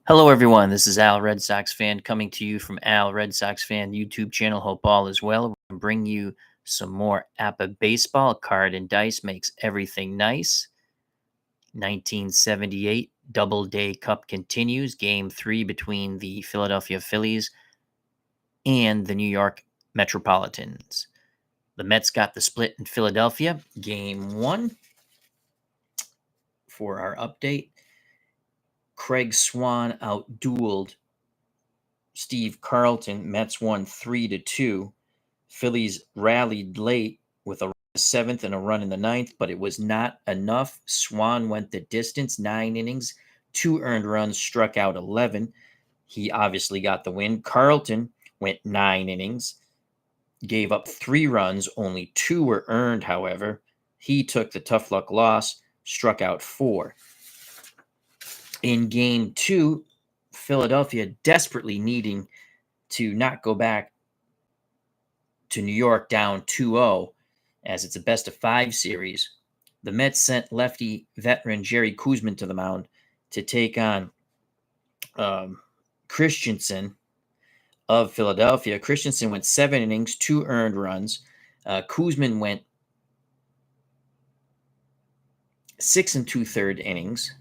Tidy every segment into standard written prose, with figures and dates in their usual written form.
Hello, everyone. This is Al Red Sox fan coming to you from Al Red Sox fan YouTube channel. Hope all is well. We're going to bring you some more APBA baseball. Card and dice makes everything nice. 1978 Doubleday Cup continues. Game 3 between the Philadelphia Phillies and the New York Metropolitans. The Mets got the split in Philadelphia. Game 1 for our update. Craig Swan outdueled Steve Carlton. Mets won 3-2. Phillies rallied late with a seventh and a run in the ninth, but it was not enough. Swan went the distance, 9 innings, 2 earned runs, struck out 11. He obviously got the win. Carlton went 9 innings, gave up 3 runs, only 2 were earned, however. He took the tough luck loss, struck out 4. In game 2, Philadelphia desperately needing to not go back to New York down 2-0 as it's a best-of-5 series. The Mets sent lefty veteran Jerry Koosman to the mound to take on Christensen of Philadelphia. Christensen went 7 innings, 2 earned runs. Koosman went 6 2/3 innings,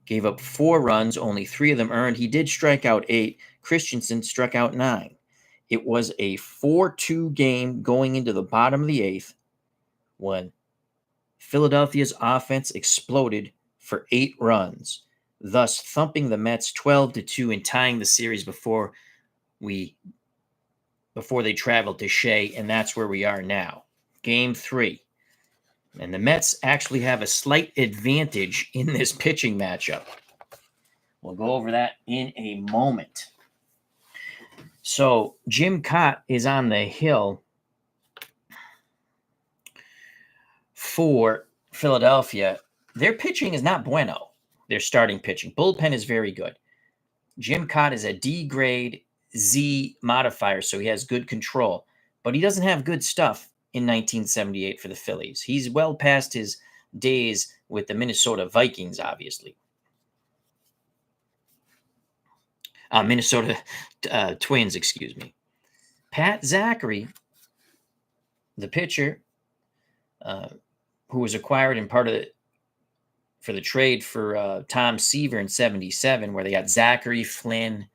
gave up 4 runs, only 3 of them earned. He did strike out 8. Christensen struck out 9. It was a 4-2 game going into the bottom of the 8th when Philadelphia's offense exploded for 8 runs, thus thumping the Mets 12-2 and tying the series before they traveled to Shea, and that's where we are now. Game 3. And the Mets actually have a slight advantage in this pitching matchup. We'll go over that in a moment. So Jim Cott is on the hill for Philadelphia. Their pitching is not bueno. Their starting pitching. Bullpen is very good. Jim Cott is a D grade Z modifier, so he has good control. But he doesn't have good stuff in 1978 for the Phillies. He's well past his days with the Minnesota Vikings, obviously. Minnesota Twins, excuse me. Pat Zachary, the pitcher, who was acquired in part of for the trade for Tom Seaver in 77, where they got Zachary, Flynn,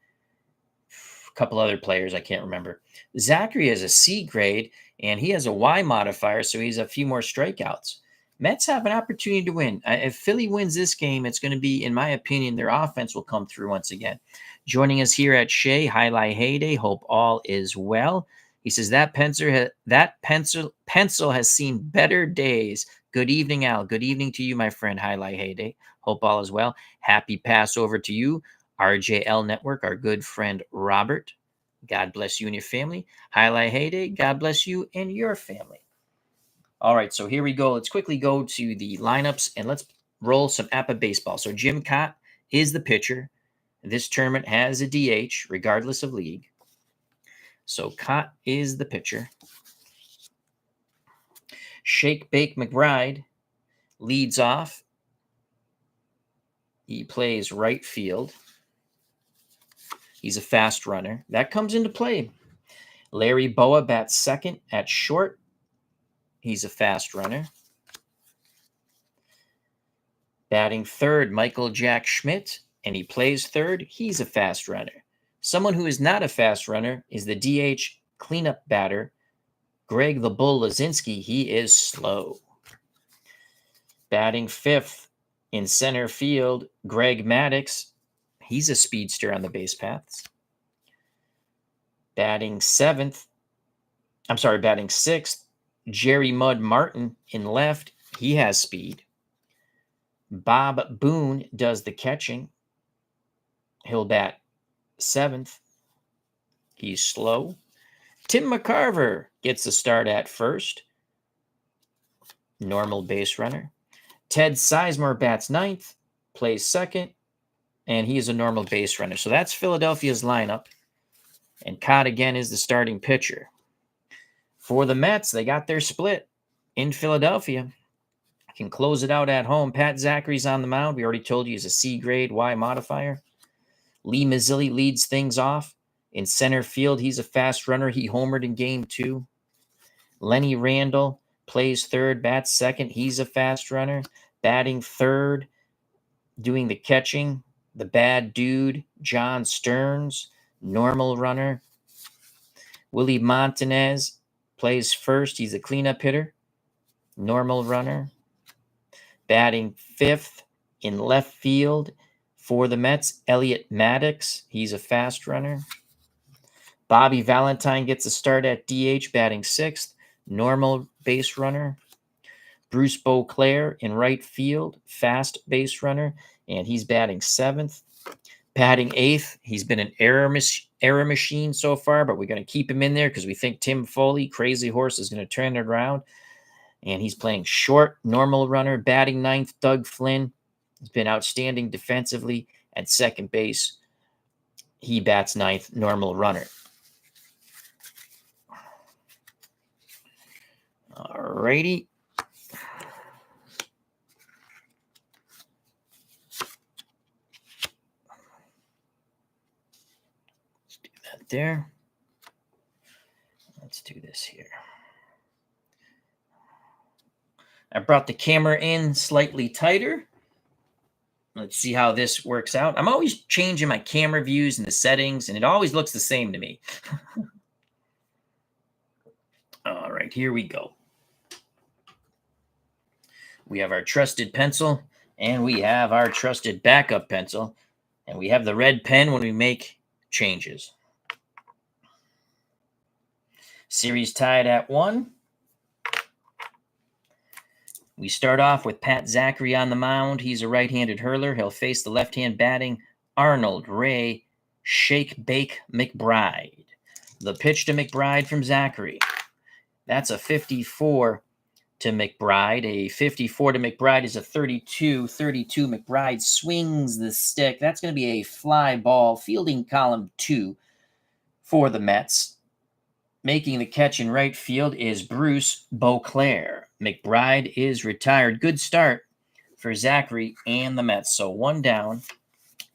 a couple other players, I can't remember. Zachary has a C grade, and he has a Y modifier, so he's a few more strikeouts. Mets have an opportunity to win. If Philly wins this game, it's going to be, in my opinion, their offense will come through once again. Joining us here at Shea, Highlight Heyday, hope all is well. He says that pencil has seen better days. Good evening, Al. Good evening to you, my friend, Highlight Heyday. Hope all is well. Happy Passover to you, RJL Network, our good friend Robert. God bless you and your family. Highlight Heyday, God bless you and your family. All right, so here we go. Let's quickly go to the lineups and let's roll some APBA baseball. So Jim Cott is the pitcher. This tournament has a DH, regardless of league. So Cott is the pitcher. Shake Bake McBride leads off. He plays right field. He's a fast runner. That comes into play. Larry Boa bats second at short. He's a fast runner. Batting third, Michael Jack Schmidt, and he plays third. He's a fast runner. Someone who is not a fast runner is the DH cleanup batter, Greg the Bull Lazinski. He is slow. Batting fifth in center field, Greg Maddux. He's a speedster on the base paths. Batting sixth, Jerry Mud Martin in left. He has speed. Bob Boone does the catching. He'll bat seventh. He's slow. Tim McCarver gets the start at first. Normal base runner. Ted Sizemore bats ninth, plays second, and he is a normal base runner. So that's Philadelphia's lineup. And Cott again is the starting pitcher. For the Mets, they got their split in Philadelphia. Can close it out at home. Pat Zachary's on the mound. We already told you he's a C grade Y modifier. Lee Mazzilli leads things off. In center field, he's a fast runner. He homered in game 2. Lenny Randall plays third, bats second. He's a fast runner. Batting third, doing the catching, the bad dude, John Stearns, normal runner. Willie Montanez plays first. He's a cleanup hitter, normal runner. Batting fifth in left field for the Mets, Elliot Maddox. He's a fast runner. Bobby Valentine gets a start at DH, batting sixth, normal base runner. Bruce Beauclair in right field, fast base runner, and he's batting seventh. Batting eighth, he's been an error machine so far, but we're going to keep him in there because we think Tim Foley, Crazy Horse, is going to turn it around. And he's playing short, normal runner. Batting ninth, Doug Flynn. He's been outstanding defensively at second base. He bats ninth, normal runner. All righty. Let's do that there. Let's do this here. I brought the camera in slightly tighter. Let's see how this works out. I'm always changing my camera views and the settings, and it always looks the same to me. All right, here we go. We have our trusted pencil, and we have our trusted backup pencil, and we have the red pen when we make changes. Series tied at 1. We start off with Pat Zachary on the mound. He's a right-handed hurler. He'll face the left-hand batting Arnold Ray Shake Bake McBride. The pitch to McBride from Zachary. That's a 54 to McBride. A 54 to McBride is a 32. 32 McBride swings the stick. That's going to be a fly ball. Fielding column 2 for the Mets. Making the catch in right field is Bruce Beauclair. McBride is retired. Good start for Zachary and the Mets. So 1 down.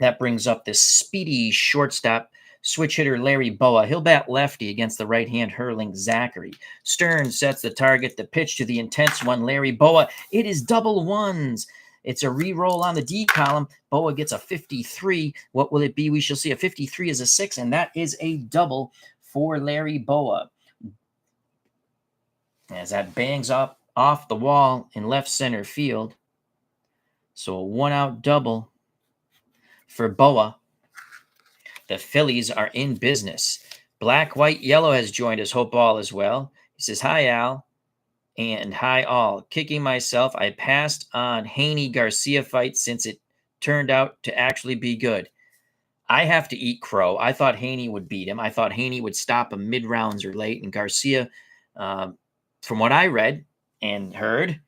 That brings up this speedy shortstop, switch hitter Larry Boa. He'll bat lefty against the right-hand hurling Zachary. Stearns sets the target. The pitch to the intense one, Larry Boa. It is double ones. It's a re-roll on the D column. Boa gets a 53. What will it be? We shall see. A 53 is a 6, and that is a double for Larry Boa. As that bangs up off the wall in left center field. So a 1-out double for Boa. The Phillies are in business. Black, White, Yellow has joined us. Hope all is well. He says, hi, Al. And hi, all. Kicking myself. I passed on Haney Garcia fight since it turned out to actually be good. I have to eat crow. I thought Haney would beat him. I thought Haney would stop him mid-rounds or late. And Garcia, from what I read and heard,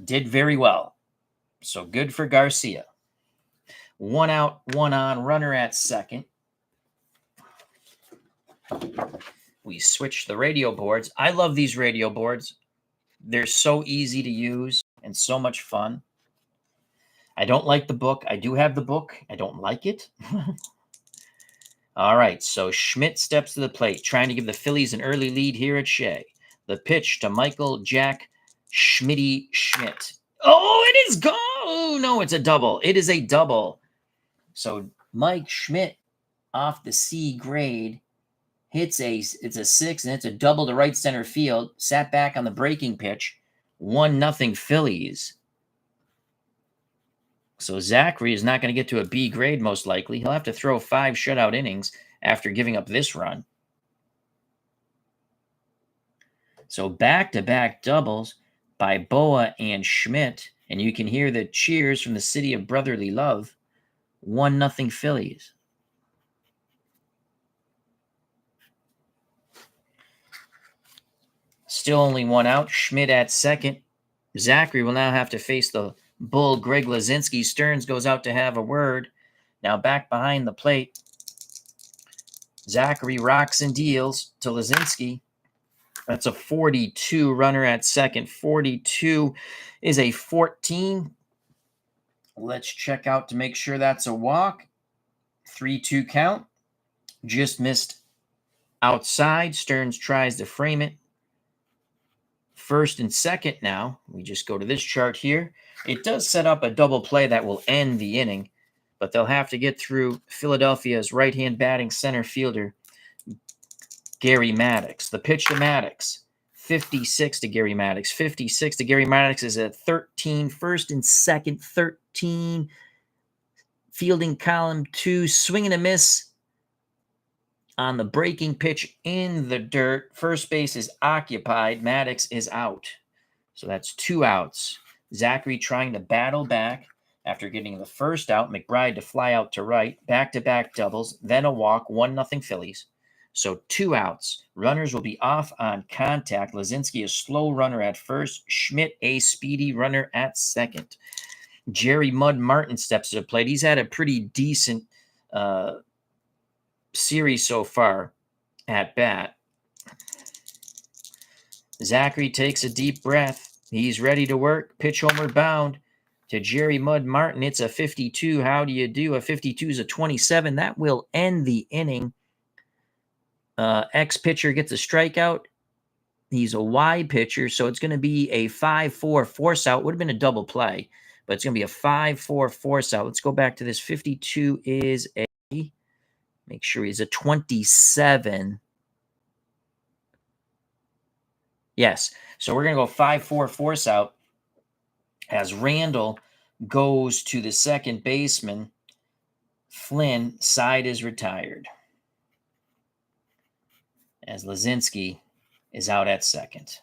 did very well. So good for Garcia. 1 out, 1 on, runner at second. We switch the radio boards. I love these radio boards. They're so easy to use and so much fun. I don't like the book. I do have the book. I don't like it. All right, so Schmidt steps to the plate, trying to give the Phillies an early lead here at Shea. The pitch to Michael Jack Schmitty Schmidt. Oh, it is gone. Oh, no, it's a double. It is a double. So Mike Schmidt off the C grade it's a 6, and it's a double to right center field. Sat back on the breaking pitch. 1-0 Phillies. So Zachary is not going to get to a B grade most likely. He'll have to throw 5 shutout innings after giving up this run. So back-to-back doubles by Boa and Schmidt. And you can hear the cheers from the city of brotherly love. 1-0 Phillies. Still only 1 out. Schmidt at second. Zachary will now have to face the bull Greg Lazinski. Stearns goes out to have a word. Now back behind the plate. Zachary rocks and deals to Lazinski. That's a 42 runner at second. 42 is a 14. Let's check out to make sure that's a walk. 3-2 count. Just missed outside. Stearns tries to frame it. First and second now. We just go to this chart here. It does set up a double play that will end the inning, but they'll have to get through Philadelphia's right-hand batting center fielder, Gary Maddox. The pitch to Maddox, 56 to Gary Maddox. 56 to Gary Maddox is at 13. First and second, 13. Fielding column 2, swing and a miss on the breaking pitch in the dirt. First base is occupied. Maddox is out. So that's 2 outs. Zachary trying to battle back after getting the first out. McBride to fly out to right. Back-to-back doubles. Then a walk. 1-0 Phillies. So 2 outs. Runners will be off on contact. Lazinski a slow runner at first. Schmidt a speedy runner at second. Jerry Mud Martin steps to the plate. He's had a pretty decent series so far at bat. Zachary takes a deep breath. He's ready to work. Pitch homeward bound to Jerry Mud Martin. It's a 52. How do you do? A 52 is a 27. That will end the inning. Ex-pitcher gets a strikeout. He's a Y pitcher, so it's going to be a 5-4 force out. Would have been a double play, but it's going to be a 5-4 force out. Let's go back to this. 52 is a, make sure he's a 27. Yes. So we're going to go 5-4 force out as Randall goes to the second baseman. Flynn, side is retired, as Lazinski is out at second.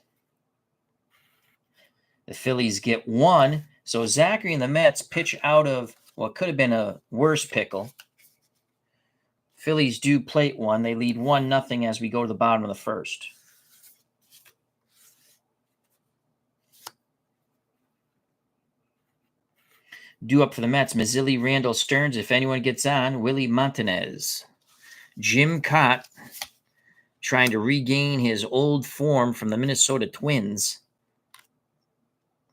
The Phillies get 1. So Zachary and the Mets pitch out of what could have been a worse pickle. Phillies do plate 1. They lead 1-0 as we go to the bottom of the first. Due up for the Mets, Mazzilli, Randall, Stearns. If anyone gets on, Willie Montanez. Jim Cott trying to regain his old form from the Minnesota Twins.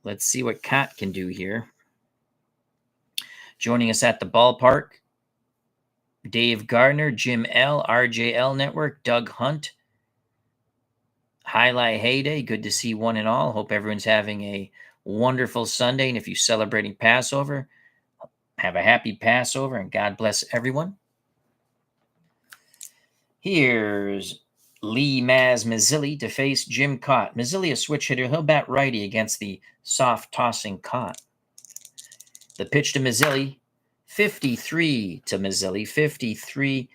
Let's see what Cott can do here. Joining us at the ballpark, Dave Gardner, Jim L., RJL Network, Doug Hunt, Highlight Heyday. Good to see one and all. Hope everyone's having a wonderful Sunday. And if you're celebrating Passover, have a happy Passover and God bless everyone. Here's Lee Maz Mazzilli to face Jim Cott. Mazzilli, a switch hitter. He'll bat righty against the soft-tossing Cott. The pitch to Mazzilli. 53 to Mazzilli. 53.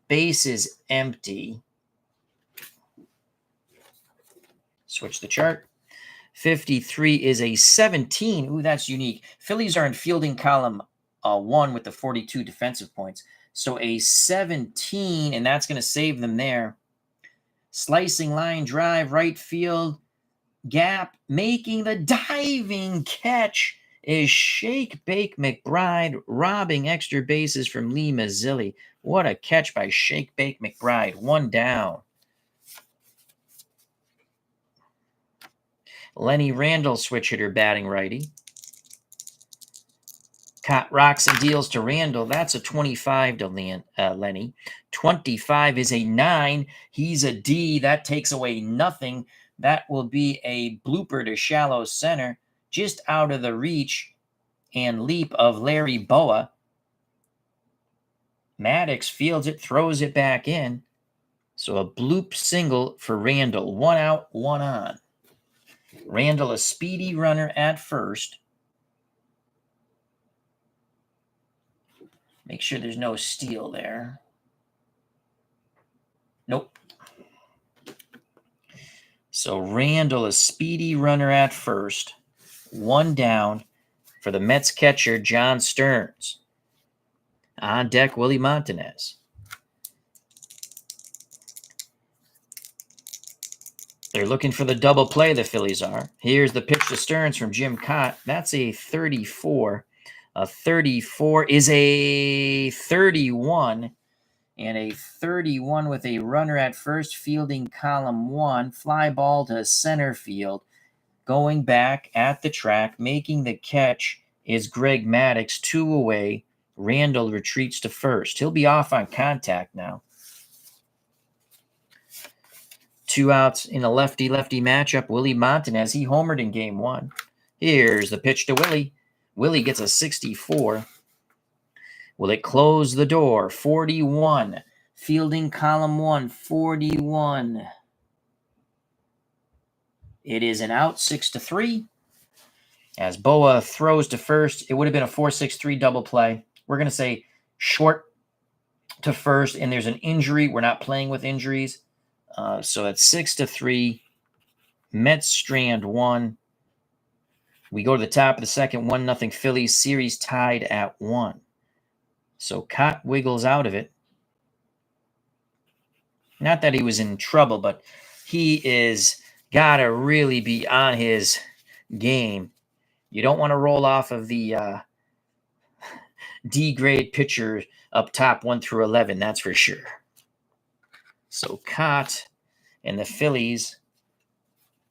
Bases empty. Switch the chart. 53 is a 17. Ooh, that's unique. Phillies are in fielding column 1 with the 42 defensive points. So a 17, and that's going to save them there. Slicing line drive, right field, gap, making the diving catch is Shake Bake McBride, robbing extra bases from Lee Mazzilli. What a catch by Shake Bake McBride. 1 down. Lenny Randall, switch hitter, batting righty. Cott rocks and deals to Randall. That's a 25 to Lenny. 25 is a 9. He's a D. That takes away nothing. That will be a blooper to shallow center, just out of the reach and leap of Larry Boa. Maddox fields it, throws it back in. So a bloop single for Randall. 1 out, 1 on. Randall, a speedy runner at first. Make sure there's no steal there. Nope. So Randall, a speedy runner at first. 1 down for the Mets catcher, John Stearns. On deck, Willie Montanez. They're looking for the double play, the Phillies are. Here's the pitch to Stearns from Jim Cott. That's a 34. A 34 is a 31. And a 31 with a runner at first, fielding column 1. Fly ball to center field. Going back at the track, making the catch is Greg Maddox, 2 away Randall retreats to first. He'll be off on contact now. 2 outs in a lefty-lefty matchup. Willie Montanez, he homered in game 1. Here's the pitch to Willie. Willie gets a 64. Will it close the door? 41. Fielding column 1, 41. It is an out, 6-3. As Boa throws to first, it would have been a 4-6-3 double play. We're going to say short to first, and there's an injury. We're not playing with injuries. So that's 6-3. Mets strand 1. We go to the top of the second, 1-0 Phillies. Series tied at 1. So Cott wiggles out of it. Not that he was in trouble, but he is got to really be on his game. You don't want to roll off of the D-grade pitcher up top 1 through 11, that's for sure. So Cott and the Phillies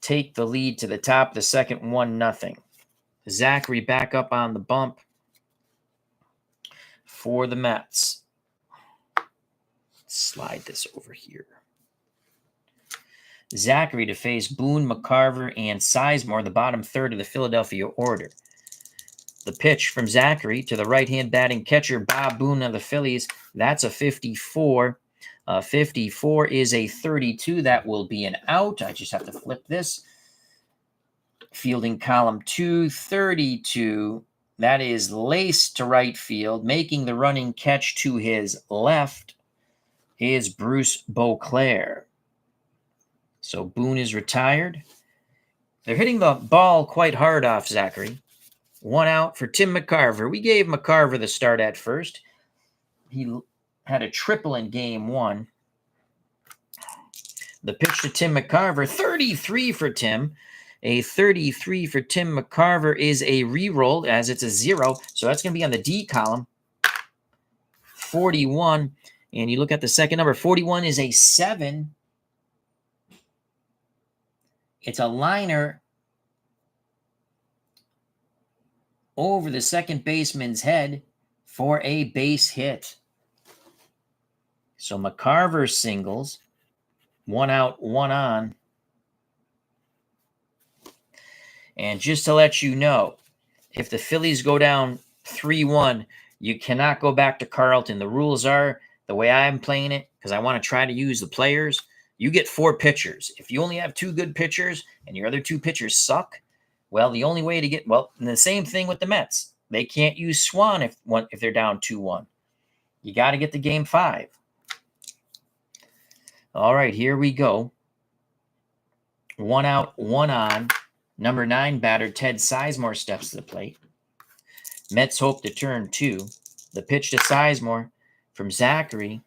take the lead to the top of the second, 1-0. Zachary back up on the bump for the Mets. Slide this over here. Zachary to face Boone, McCarver, and Sizemore, the bottom third of the Philadelphia order. The pitch from Zachary to the right-hand batting catcher, Bob Boone of the Phillies. That's a 54. 54 is a 32. That will be an out. I just have to flip this. Fielding column 2, 32. That is laced to right field. Making the running catch to his left is Bruce Beauclair. So Boone is retired. They're hitting the ball quite hard off Zachary. 1 out for Tim McCarver. We gave McCarver the start at first. He had a triple in game 1. The pitch to Tim McCarver, 33 for Tim. A 33 for Tim McCarver is a re-roll as it's a 0. So that's going to be on the D column. 41. And you look at the second number. 41 is a 7. It's a liner over the second baseman's head for a base hit. So McCarver singles. 1 out, 1 on. And just to let you know, if the Phillies go down 3-1, you cannot go back to Carlton. The rules are, the way I'm playing it, because I want to try to use the players, you get 4 pitchers. If you only have 2 good pitchers and your other 2 pitchers suck, well, the only way to get, well, and the same thing with the Mets. They can't use Swan if they're down 2-1. You got to get to game 5. All right, here we go. 1 out, 1 on. Number 9 batter Ted Sizemore steps to the plate. Mets hope to turn 2. The pitch to Sizemore from Zachary.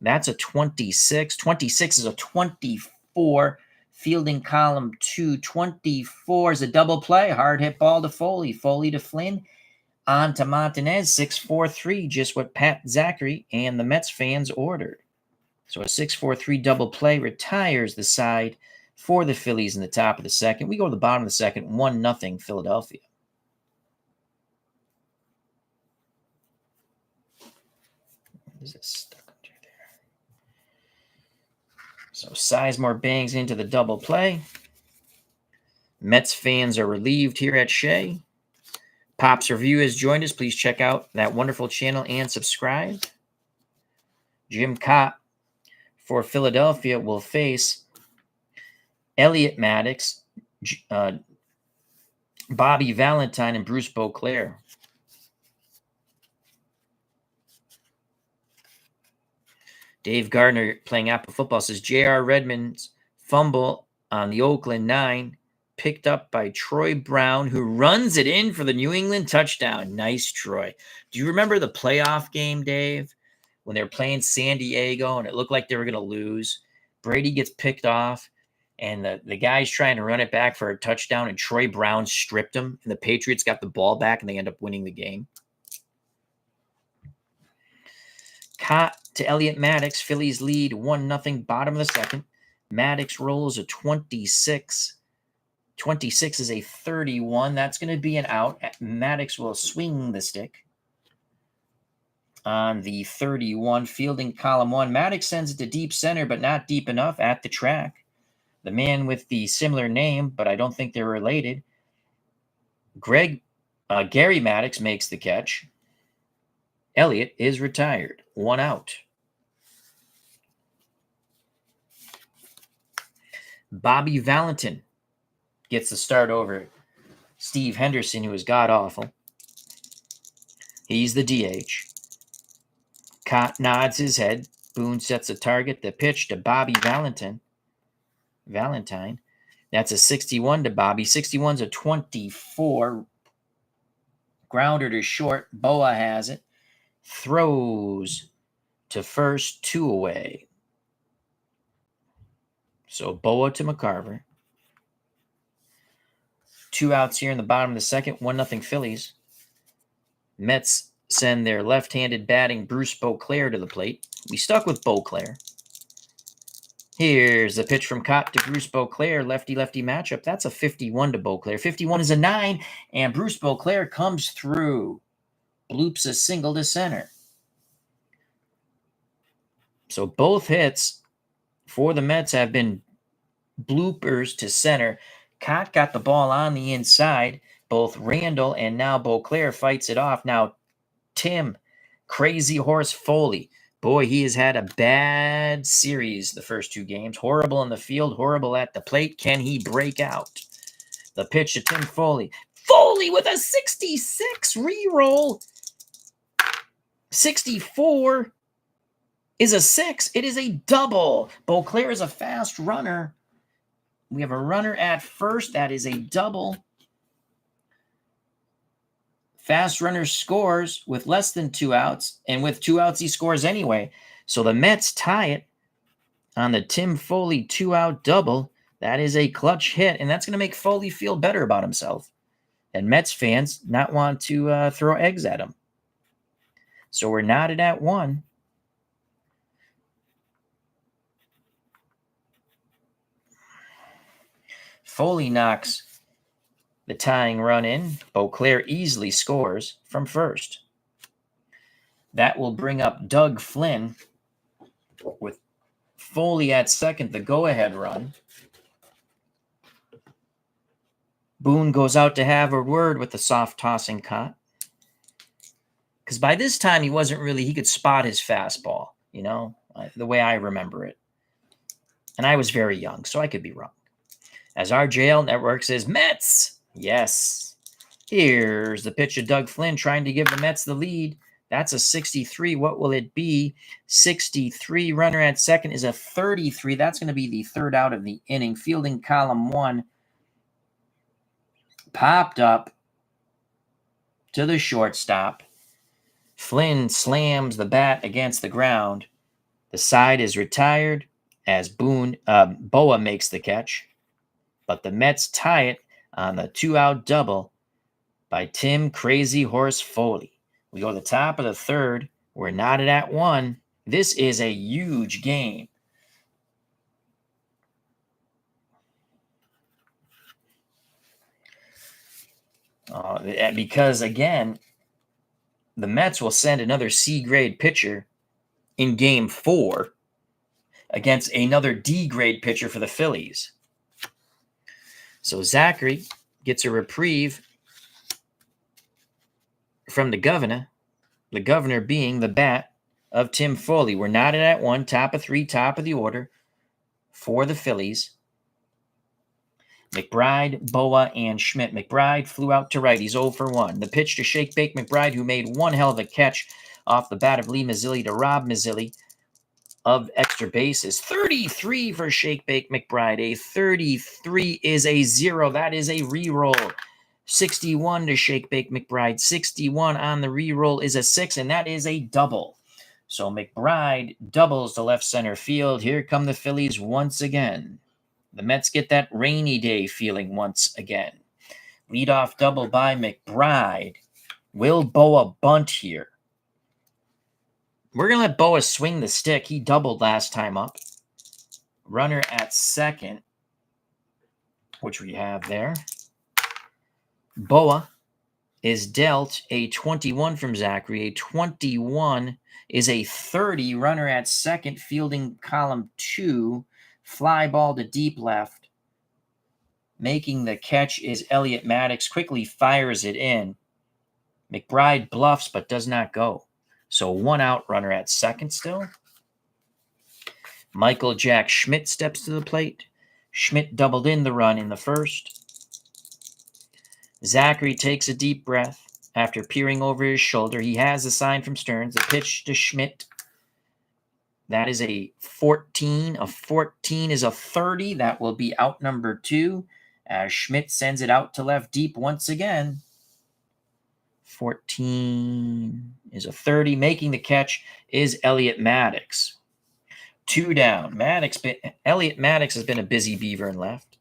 That's a 26. 26 is a 24. Fielding column 2. 24 is a double play. Hard hit ball to Foley. Foley to Flynn. On to Montanez. 6-4-3. Just what Pat Zachary and the Mets fans ordered. So a 6-4-3 double play retires the side for the Phillies in the top of the second. We go to the bottom of the second. 1-0 Philadelphia. What is this stuck under there? So Sizemore bangs into the double play. Mets fans are relieved here at Shea. Pop's Review has joined us. Please check out that wonderful channel and subscribe. Jim Cott for Philadelphia will face Elliot Maddox, Bobby Valentine, and Bruce Beauclair. Dave Gardner playing Apple Football says J.R. Redmond's fumble on the Oakland 9 picked up by Troy Brown, who runs it in for the New England touchdown. Nice, Troy. Do you remember the playoff game, Dave, when they were playing San Diego and it looked like they were going to lose? Brady gets picked off, and the guy's trying to run it back for a touchdown, and Troy Brown stripped him, and the Patriots got the ball back, and they end up winning the game. Cott to Elliot Maddox. Phillies lead 1-0, bottom of the second. Maddox rolls a 26. 26 is a 31. That's going to be an out. Maddox will swing the stick. on the 31, fielding column 1. Maddox sends it to deep center, but not deep enough at the track. The man with the similar name, but I don't think they're related, Gary Maddox makes the catch. Elliott is retired. 1 out. Bobby Valentin gets the start over Steve Henderson, who is god-awful. He's the DH. Cott nods his head. Boone sets a target. The pitch to Bobby Valentine. That's a 61 to Bobby. 61's a 24. Grounder to short. Boa has it. Throws to first, 2 away. So Boa to McCarver. 2 outs here in the bottom of the second. 1-0 Phillies. Mets send their left-handed batting Bruce Beauclair to the plate. We stuck with Beauclair. Here's a pitch from Cott to Bruce Beauclair. Lefty-lefty matchup. That's a 51 to Beauclair. 51 is a 9, and Bruce Beauclair comes through. Bloops a single to center. So both hits for the Mets have been bloopers to center. Cott got the ball on the inside. Both Randall and now Beauclair fights it off. Now Tim, Crazy Horse Foley. Boy, he has had a bad series the first 2 games. Horrible in the field, horrible at the plate. Can he break out? The pitch to Tim Foley. Foley with a 66 re-roll. 64 is a 6. It is a double. Beauclair is a fast runner. We have a runner at first. That is a double. Fast runner scores with less than 2 outs, and with 2 outs, he scores anyway. So the Mets tie it on the Tim Foley 2-out double. That is a clutch hit, and that's going to make Foley feel better about himself. And Mets fans not want to throw eggs at him. So we're knotted at 1. Foley knocks the tying run in. Beauclair easily scores from first. That will bring up Doug Flynn with Foley at second, the go-ahead run. Boone goes out to have a word with the soft tossing Cott. Because by this time, he could spot his fastball, the way I remember it. And I was very young, so I could be wrong. As our JL Network says, Mets! Yes. Here's the pitch of Doug Flynn trying to give the Mets the lead. That's a 63. What will it be? 63. Runner at second is a 33. That's going to be the 3rd out of the inning. Fielding column 1 popped up to the shortstop. Flynn slams the bat against the ground. The side is retired as Boa makes the catch. But the Mets tie it on the 2-out double by Tim Crazy Horse Foley. We go to the top of the 3rd. We're knotted at 1. This is a huge game. Because, again, the Mets will send another C-grade pitcher in Game 4 against another D-grade pitcher for the Phillies. So Zachary gets a reprieve from the governor being the bat of Tim Foley. We're knotted at 1, top of 3, top of the order for the Phillies. McBride, Boa, and Schmidt. McBride flew out to right. He's 0 for 1. The pitch to Shake Bake McBride, who made one hell of a catch off the bat of Lee Mazzilli to rob Mazzilli of extra bases. 33 for Shake Bake McBride. A 33 is a 0. That is a re-roll. 61 to Shake Bake McBride. 61 on the re-roll is a 6, and that is a double. So McBride doubles to left center field. Here come the Phillies once again. The Mets get that rainy day feeling once again. Leadoff double by McBride. Will Boa bunt here? We're going to let Boa swing the stick. He doubled last time up. Runner at second, which we have there. Boa is dealt a 21 from Zachary. A 21 is a 30. Runner at second, fielding column 2. Fly ball to deep left. Making the catch is Elliot Maddox. Quickly fires it in. McBride bluffs but does not go. So 1 out, runner at second still. Michael Jack Schmidt steps to the plate. Schmidt doubled in the run in the first. Zachary takes a deep breath. After peering over his shoulder, he has a sign from Stearns. The pitch to Schmidt. That is a 14. A 14 is a 30. That will be out number 2 as Schmidt sends it out to left deep once again. 14 is a 30. Making the catch is Elliot Maddox. 2 down. Elliot Maddox has been a busy beaver in left.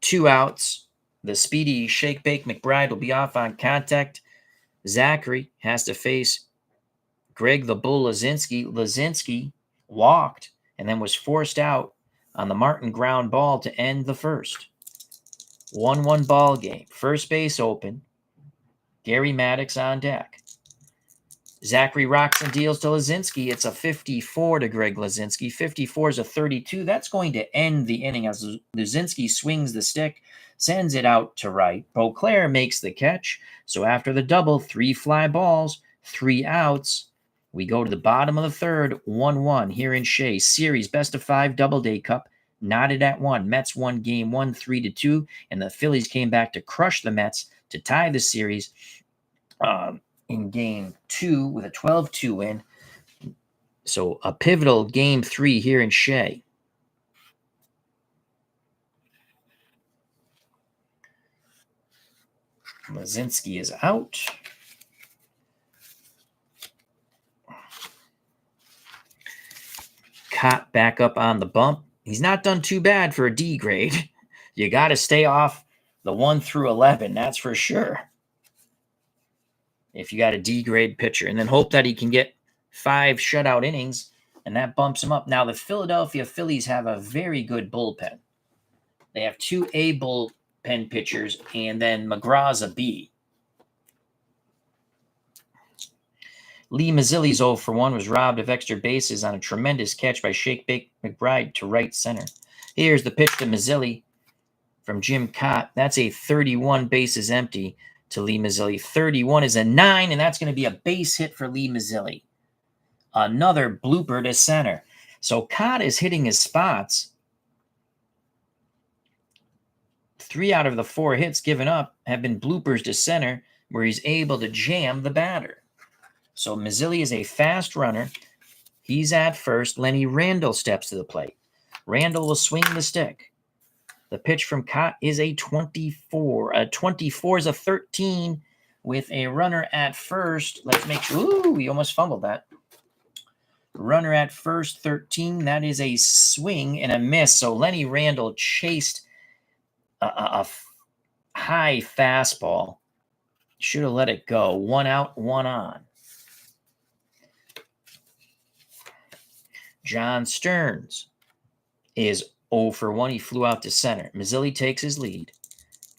2 outs. The speedy shake-bake McBride will be off on contact. Zachary has to face Greg the Bull Lazinski. Lazinski walked and then was forced out on the Martin ground ball to end the first. 1-1 ball game. First base open. Gary Maddox on deck. Zachary rocks and deals to Lazinski. It's a 54 to Greg Lazinski. 54 is a 32. That's going to end the inning as Lazinski swings the stick, sends it out to right. Beauclair makes the catch. So after the double, 3 fly balls, 3 outs. We go to the bottom of the third, 1-1 here in Shea. Series best of 5 Doubleday Cup. Knotted at 1. Mets won game 1 3-2, and the Phillies came back to crush the Mets to tie the series in game 2 with a 12-2 win. So a pivotal game 3 here in Shea. Lazinski is out. Cott back up on the bump. He's not done too bad for a D grade. You got to stay off the 1 through 11, that's for sure. If you got a D grade pitcher, and then hope that he can get 5 shutout innings, and that bumps him up. Now, the Philadelphia Phillies have a very good bullpen. They have 2 A bullpen pitchers, and then McGraw's a B. Lee Mazzilli's 0 for 1 was robbed of extra bases on a tremendous catch by Shake-Bake McBride to right center. Here's the pitch to Mazzilli from Jim Cott. That's a 31 bases empty to Lee Mazzilli. 31 is a 9, and that's going to be a base hit for Lee Mazzilli. Another blooper to center. So Cott is hitting his spots. 3 out of the 4 hits given up have been bloopers to center where he's able to jam the batter. So Mazzilli is a fast runner. He's at first. Lenny Randall steps to the plate. Randall will swing the stick. The pitch from Cott is a 24. A 24 is a 13 with a runner at first. Let's make sure. Ooh, he almost fumbled that. Runner at first, 13. That is a swing and a miss. So Lenny Randall chased a high fastball. Should have let it go. 1 out, 1 on. John Stearns is 0 for 1. He flew out to center. Mazzilli takes his lead.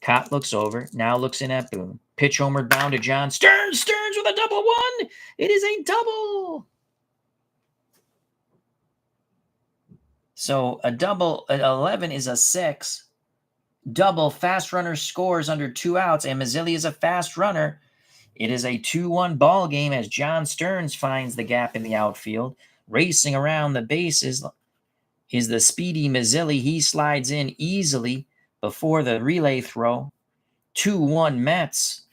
Cott looks over, now looks in at Boone. Pitch homered bound to John Stearns. Stearns with a double 1. It is a double. So a double at 11 is a 6. Double, fast runner scores under 2 outs, and Mazzilli is a fast runner. It is a 2-1 ball game as John Stearns finds the gap in the outfield. Racing around the bases is the speedy Mazzilli. He slides in easily before the relay throw. 2-1 Mets.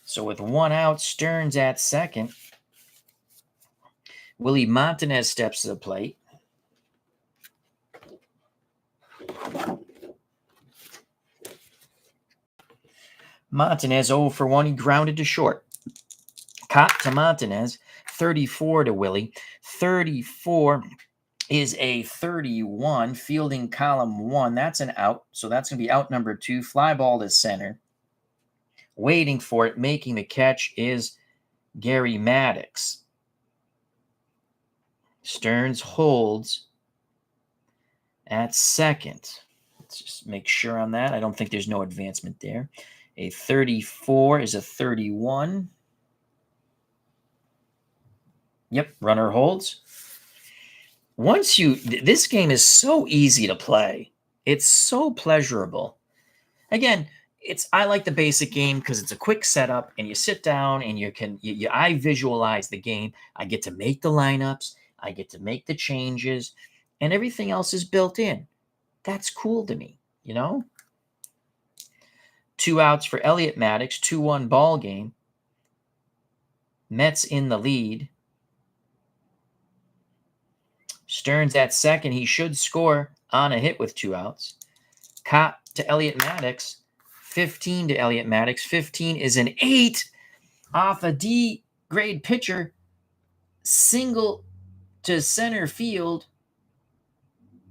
So with 1 out, Stearns at second. Willie Montanez steps to the plate. Montanez 0 for 1. He grounded to short. Cott to Montanez. 34 to Willie. 34 is a 31. Fielding column 1. That's an out. So that's going to be out number 2. Fly ball to center. Waiting for it. Making the catch is Gary Maddox. Stearns holds at second. Let's just make sure on that. I don't think there's no advancement there. A 34 is a 31. Yep, runner holds. This game is so easy to play. It's so pleasurable. Again, I like the basic game because it's a quick setup and you sit down and I visualize the game. I get to make the lineups. I get to make the changes and everything else is built in. That's cool to me, 2 outs for Elliot Maddox, 2-1 ball game. Mets in the lead. Stearns at second. He should score on a hit with 2 outs. Cott to Elliot Maddox. 15 to Elliot Maddox. 15 is an 8 off a D-grade pitcher. Single to center field.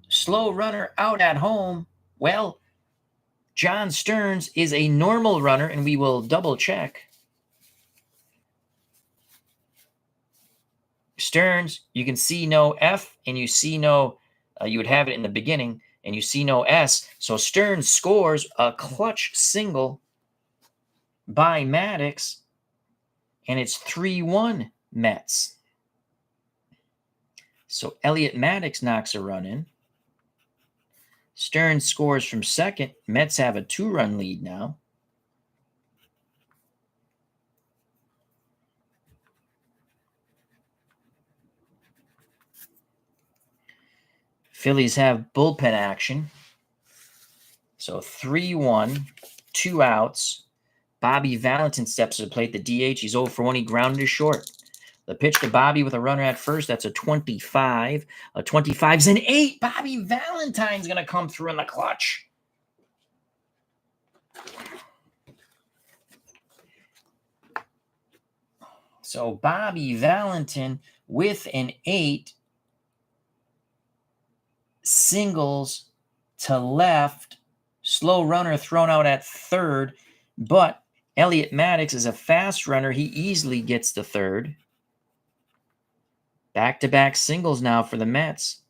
Slow runner out at home. Well, John Stearns is a normal runner, and we will double check. Stearns, you can see no F, and you see no, you would have it in the beginning, and you see no S. So Stearns scores a clutch single by Maddox, and it's 3-1 Mets. So Elliot Maddox knocks a run in. Stearns scores from second. Mets have a 2-run lead now. Phillies have bullpen action. So 3-1, 2 outs. Bobby Valentin steps to the plate. The DH, he's 0 for 1. He grounded to short. The pitch to Bobby with a runner at first. That's a 25. A 25's an 8. Bobby Valentine's going to come through in the clutch. So Bobby Valentin with an 8 singles to left. Slow runner thrown out at third. But Elliot Maddox is a fast runner. He easily gets to third. Back-to-back singles now for the Mets.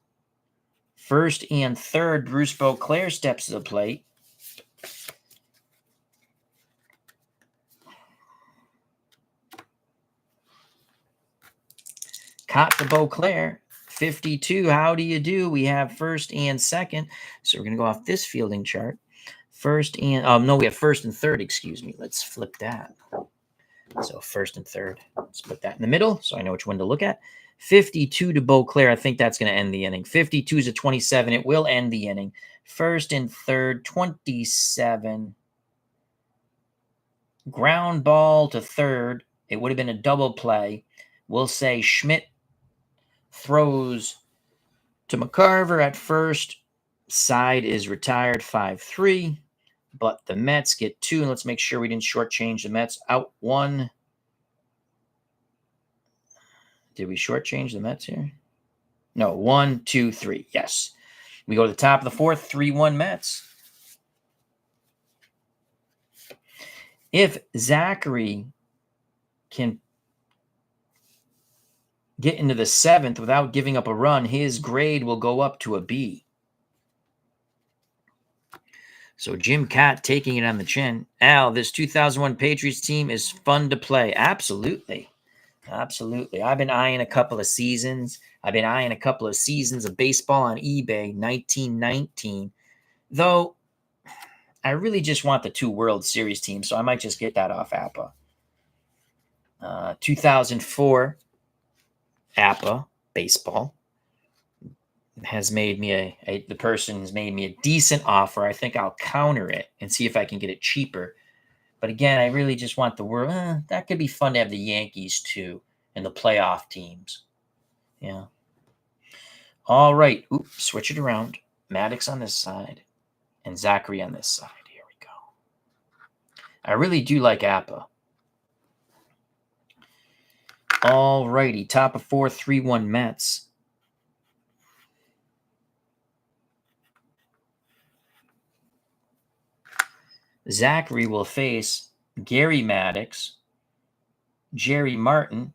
First and third, Bruce Beauclair steps to the plate. Caught to Beauclair. 52. How do you do? We have first and second. So we're going to go off this fielding chart. First and no, we have first and third, excuse me. Let's flip that. So first and third. Let's put that in the middle so I know which one to look at. 52 to Beauclair. I think that's going to end the inning. 52 is a 27. It will end the inning. First and third, 27. Ground ball to third. It would have been a double play. We'll say Schmidt throws to McCarver at first. Side is retired 5-3. But the Mets get 2. And let's make sure we didn't shortchange the Mets. Out 1. Did we shortchange the Mets here? No, 1, 2, 3. Yes. We go to the top of the fourth, 3-1 Mets. If Zachary can get into the seventh without giving up a run, his grade will go up to a B. So Jim Cott taking it on the chin. Al, this 2001 Patriots team is fun to play. Absolutely. Absolutely. I've been eyeing a couple of seasons. I've been eyeing a couple of seasons of baseball on eBay, 1919. Though, I really just want the 2 World Series teams, so I might just get that off APBA. 2004 APBA baseball has made me the person has made me a decent offer. I think I'll counter it and see if I can get it cheaper. But again, I really just want the world. That could be fun to have the Yankees too and the playoff teams. Yeah. All right. Oops, switch it around. Maddox on this side and Zachary on this side. Here we go. I really do like APBA. All righty. Top of 4, 3-1 Mets. Zachary will face Gary Maddox, Jerry Martin,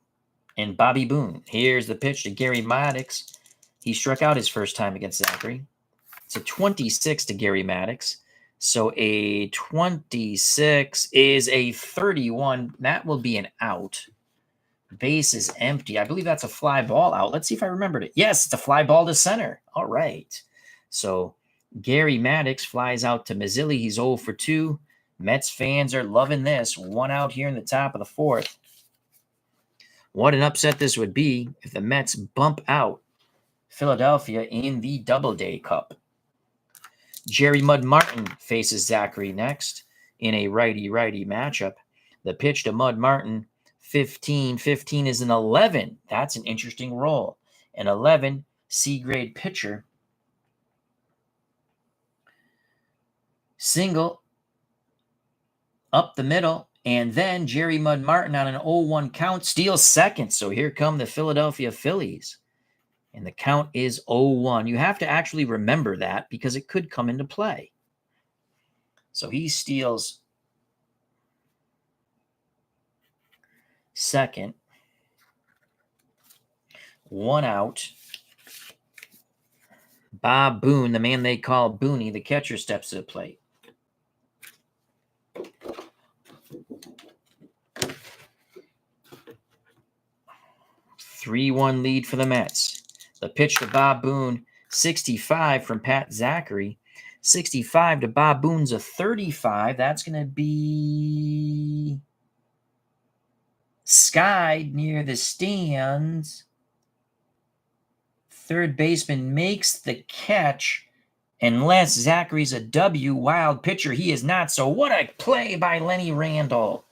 and Bobby Boone. Here's the pitch to Gary Maddox. He struck out his first time against Zachary. It's a 26 to Gary Maddox. So a 26 is a 31. That will be an out. Base is empty. I believe that's a fly ball out. Let's see if I remembered it. Yes, it's a fly ball to center. All right. So Gary Maddox flies out to Mazzilli. He's 0 for 2. Mets fans are loving this. 1 out here in the top of the 4th. What an upset this would be if the Mets bump out Philadelphia in the Doubleday Cup. Jerry Mud Martin faces Zachary next in a righty-righty matchup. The pitch to Mud Martin, 15. 15 is an 11. That's an interesting roll. An 11, C-grade pitcher. Single up the middle, and then Jerry Mud Martin on an 0-1 count steals second. So here come the Philadelphia Phillies. And the count is 0-1. You have to actually remember that because it could come into play. So he steals second. 1 out. Bob Boone, the man they call Booney, the catcher, steps to the plate. Three-1 lead for the Mets. The pitch to Bob Boone, 65 from Pat Zachary. 65 to Bob Boone's a 35. That's going to be skied near the stands. Third baseman makes the catch. Unless Zachary's a W, wild pitcher, he is not. So what a play by Lenny Randall.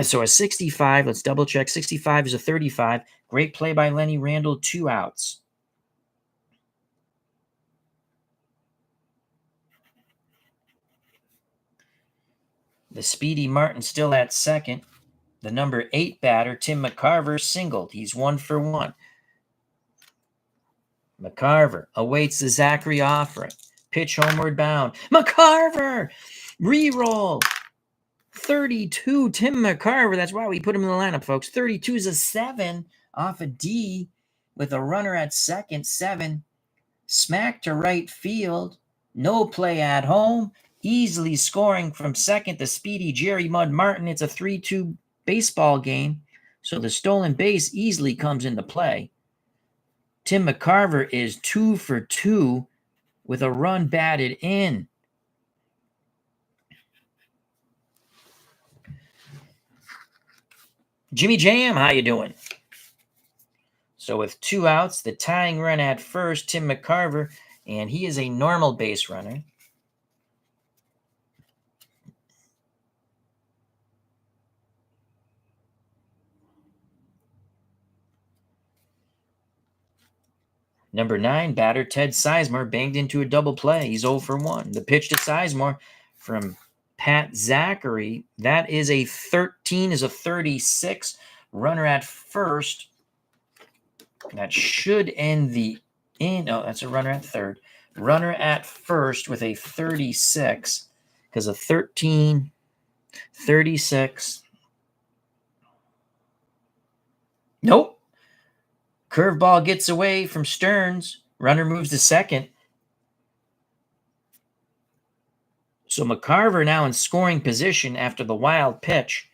So a 65, let's double check. 65 is a 35. Great play by Lenny Randall, 2 outs. The speedy Martin still at second. The number 8 batter, Tim McCarver, singled. He's 1 for 1. McCarver awaits the Zachary offering. Pitch homeward bound. McCarver! Reroll. 32, Tim McCarver. That's why we put him in the lineup, folks. 32 is a 7 off a D with a runner at second. 7. Smack to right field. No play at home. Easily scoring from second, the speedy Jerry Mud Martin. It's a 3-2 baseball game, so the stolen base easily comes into play. Tim McCarver is 2 for 2 with a run batted in. Jimmy Jam, how you doing? So with 2 outs, the tying run at first, Tim McCarver, and he is a normal base runner. Number 9 batter, Ted Sizemore, banged into a double play. He's 0 for 1. The pitch to Sizemore from Pat Zachary. That is a 13, is a 36. Runner at first. That should end the in. Oh, that's a runner at third. Runner at first with a 36 because a 13, 36. Nope. Curveball gets away from Stearns. Runner moves to second. So McCarver now in scoring position after the wild pitch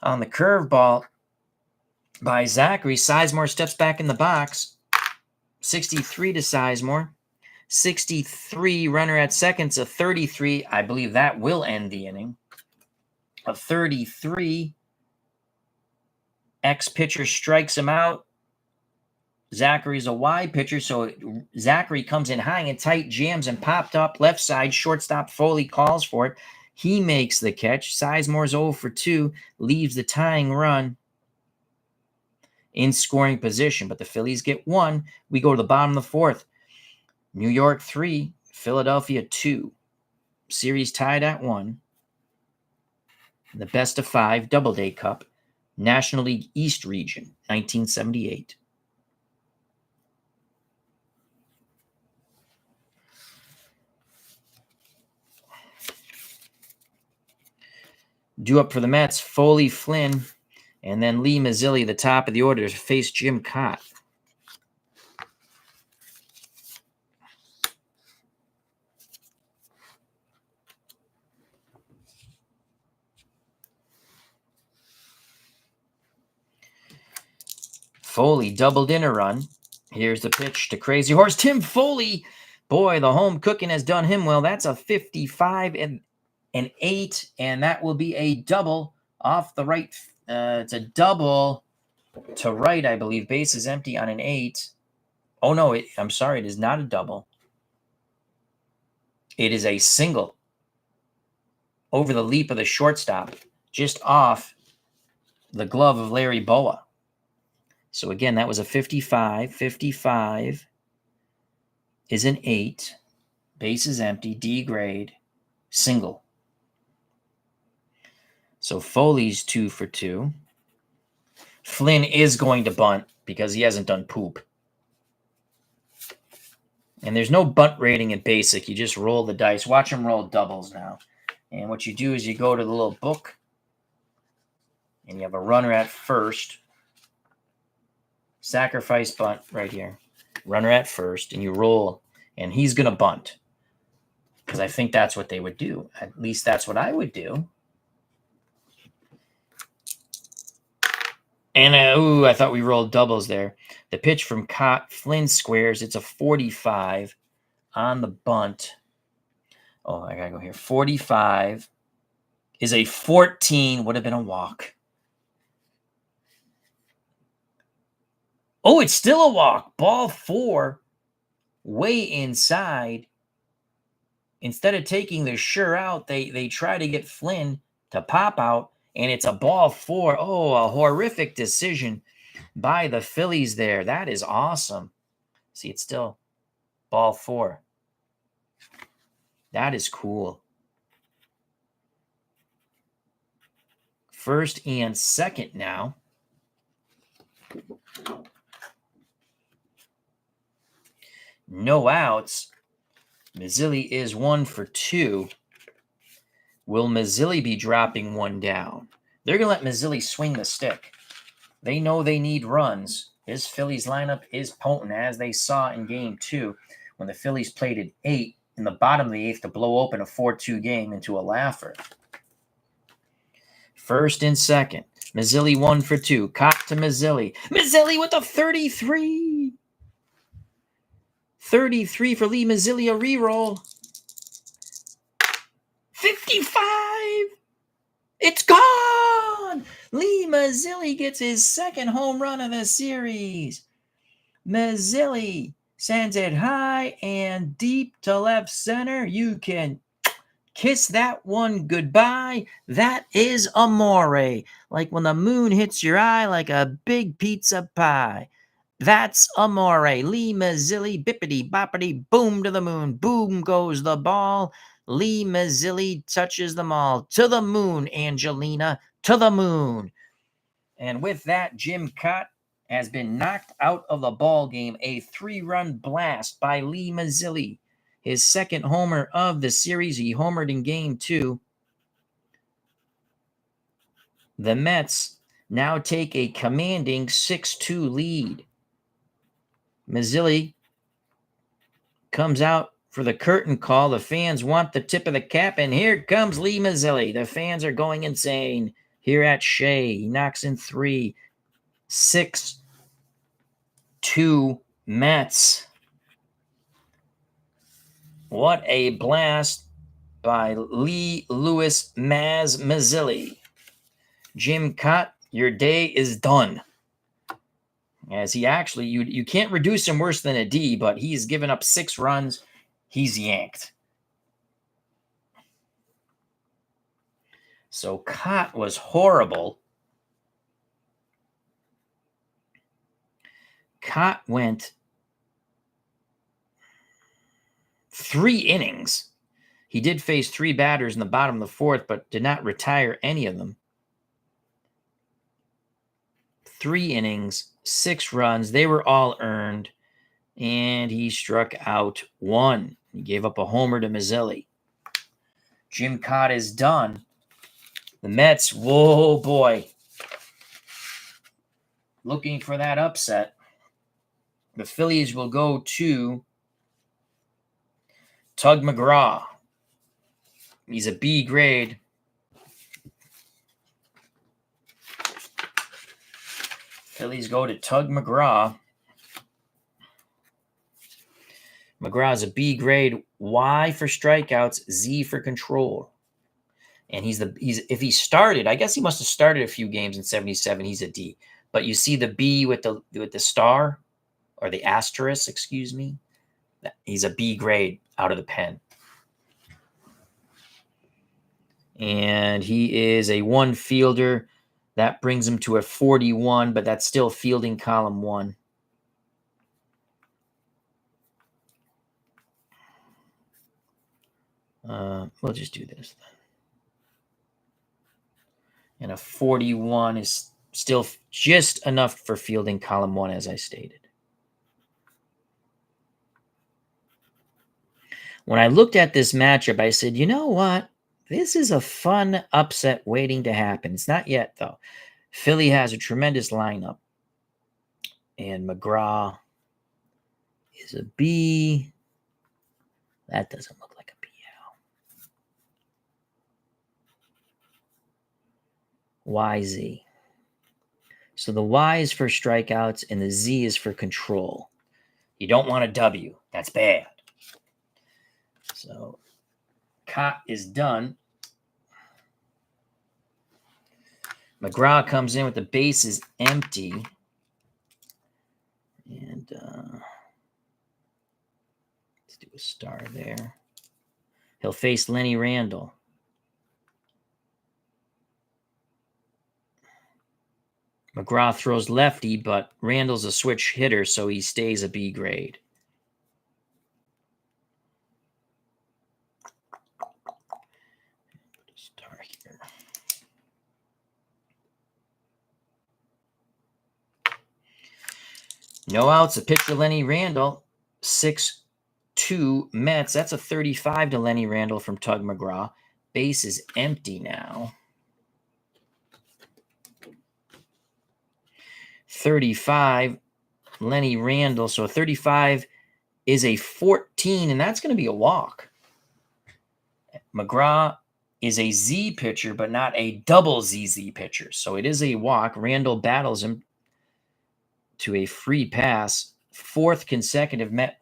on the curveball by Zachary. Sizemore steps back in the box. 63 to Sizemore. 63, runner at second. A 33. I believe that will end the inning. A 33. Ex-pitcher strikes him out. Zachary's a wide pitcher, so Zachary comes in high and tight, jams and popped up left side. Shortstop Foley calls for it. He makes the catch. Sizemore's 0 for 2, leaves the tying run in scoring position, but the Phillies get 1. We go to the bottom of the 4th. New York 3, Philadelphia 2. Series tied at 1. The best of 5 Doubleday Cup, National League East region, 1978. Due up for the Mets, Foley, Flynn, And then Lee Mazzilli, the top of the order, to face Jim Cott. Foley doubled in a run. Here's the pitch to Crazy Horse Tim Foley. Boy, the home cooking has done him well. That's a 55 and an 8, and that will be a double off the right. It's a double to right, I believe. Base is empty on an 8. Oh, no, I'm sorry. It is not a double. It is a single over the leap of the shortstop, just off the glove of Larry Boa. So, again, that was a 55. 55 is an 8. Base is empty. D grade. Single. So, Foley's 2 for 2. Flynn is going to bunt because he hasn't done poop. And there's no bunt rating in basic. You just roll the dice. Watch him roll doubles now. And what you do is you go to the little book, and you have a runner at first. Sacrifice bunt right here. Runner at first, and you roll, and he's going to bunt. Because I think that's what they would do. At least that's what I would do. And, I thought we rolled doubles there. The pitch from Cott, Flynn squares. It's a 45 on the bunt. Oh, I got to go here. 45 is a 14. Would have been a walk. Oh, it's still a walk. Ball 4. Way inside. Instead of taking the sure out, they try to get Flynn to pop out. And it's a ball 4. Oh, a horrific decision by the Phillies there. That is awesome. See, it's still ball 4. That is cool. First and second now. No outs. Mazzilli is 1 for 2. Will Mazzilli be dropping one down? They're going to let Mazzilli swing the stick. They know they need runs. This Phillies lineup is potent, as they saw in Game 2 when the Phillies played at 8 in the bottom of the 8th to blow open a 4-2 game into a laugher. First and second. Mazzilli 1 for 2. Cott to Mazzilli. Mazzilli with a 33. 33 for Lee Mazzilli, a reroll. 55. It's gone. Lee Mazzilli gets his second home run of the series. Mazzilli sends it high and deep to left center. You can kiss that one goodbye. That is amore. Like when the moon hits your eye like a big pizza pie. That's amore. Lee Mazzilli, bippity boppity, boom to the moon. Boom goes the ball. Lee Mazzilli touches them all. To the moon, Angelina. To the moon. And with that, Jim Cott has been knocked out of the ball game. A 3-run blast by Lee Mazzilli. His second homer of the series. He homered in Game 2. The Mets now take a commanding 6-2 lead. Mazzilli comes out for the curtain call. The fans want the tip of the cap, and here comes Lee Mazzilli. The fans are going insane here at Shea. He knocks in 3. 6-2 Mets. What a blast by Lee Louis Mazzilli. Jim Cott, your day is done. As he actually, you can't reduce him worse than a D, but he's given up 6 runs. He's yanked. So Cott was horrible. Cott went 3 innings. He did face 3 batters in the bottom of the 4th, but did not retire any of them. 3 innings, 6 runs. They were all earned. And he struck out 1. He gave up a homer to Mazzilli. Jim Cott is done. The Mets, whoa, boy. looking for that upset. The Phillies will go to Tug McGraw. He's a B grade. Phillies go to Tug McGraw. McGraw's a B grade. Y for strikeouts, Z for control. And he's if he started, I guess he must have started a few games in 77. He's a D. But you see the B with the star or the asterisk, excuse me. He's a B grade out of the pen. And he is a one fielder. That brings him to a 41, but that's still fielding column 1. We'll just do this then. And a 41 is still just enough for fielding column 1, as I stated. When I looked at this matchup, I said, you know what? This is a fun upset waiting to happen. It's not yet, though. Philly has a tremendous lineup. And McGraw is a B. That doesn't look like a B now. YZ. So the Y is for strikeouts and the Z is for control. You don't want a W. That's bad. So Cott is done. McGraw comes in with the bases empty. And let's do a star there. He'll face Lenny Randle. McGraw throws lefty, but Randle's a switch hitter, so he stays a B grade. Star here. No outs. A pitcher, Lenny Randle. 6-2 Mets. That's a 35 to Lenny Randle from Tug McGraw. Base is empty now. 35, Lenny Randle. So a 35 is a 14, and that's going to be a walk. McGraw is a Z pitcher, but not a double ZZ pitcher. So it is a walk. Randle battles him to a free pass. 4th consecutive Met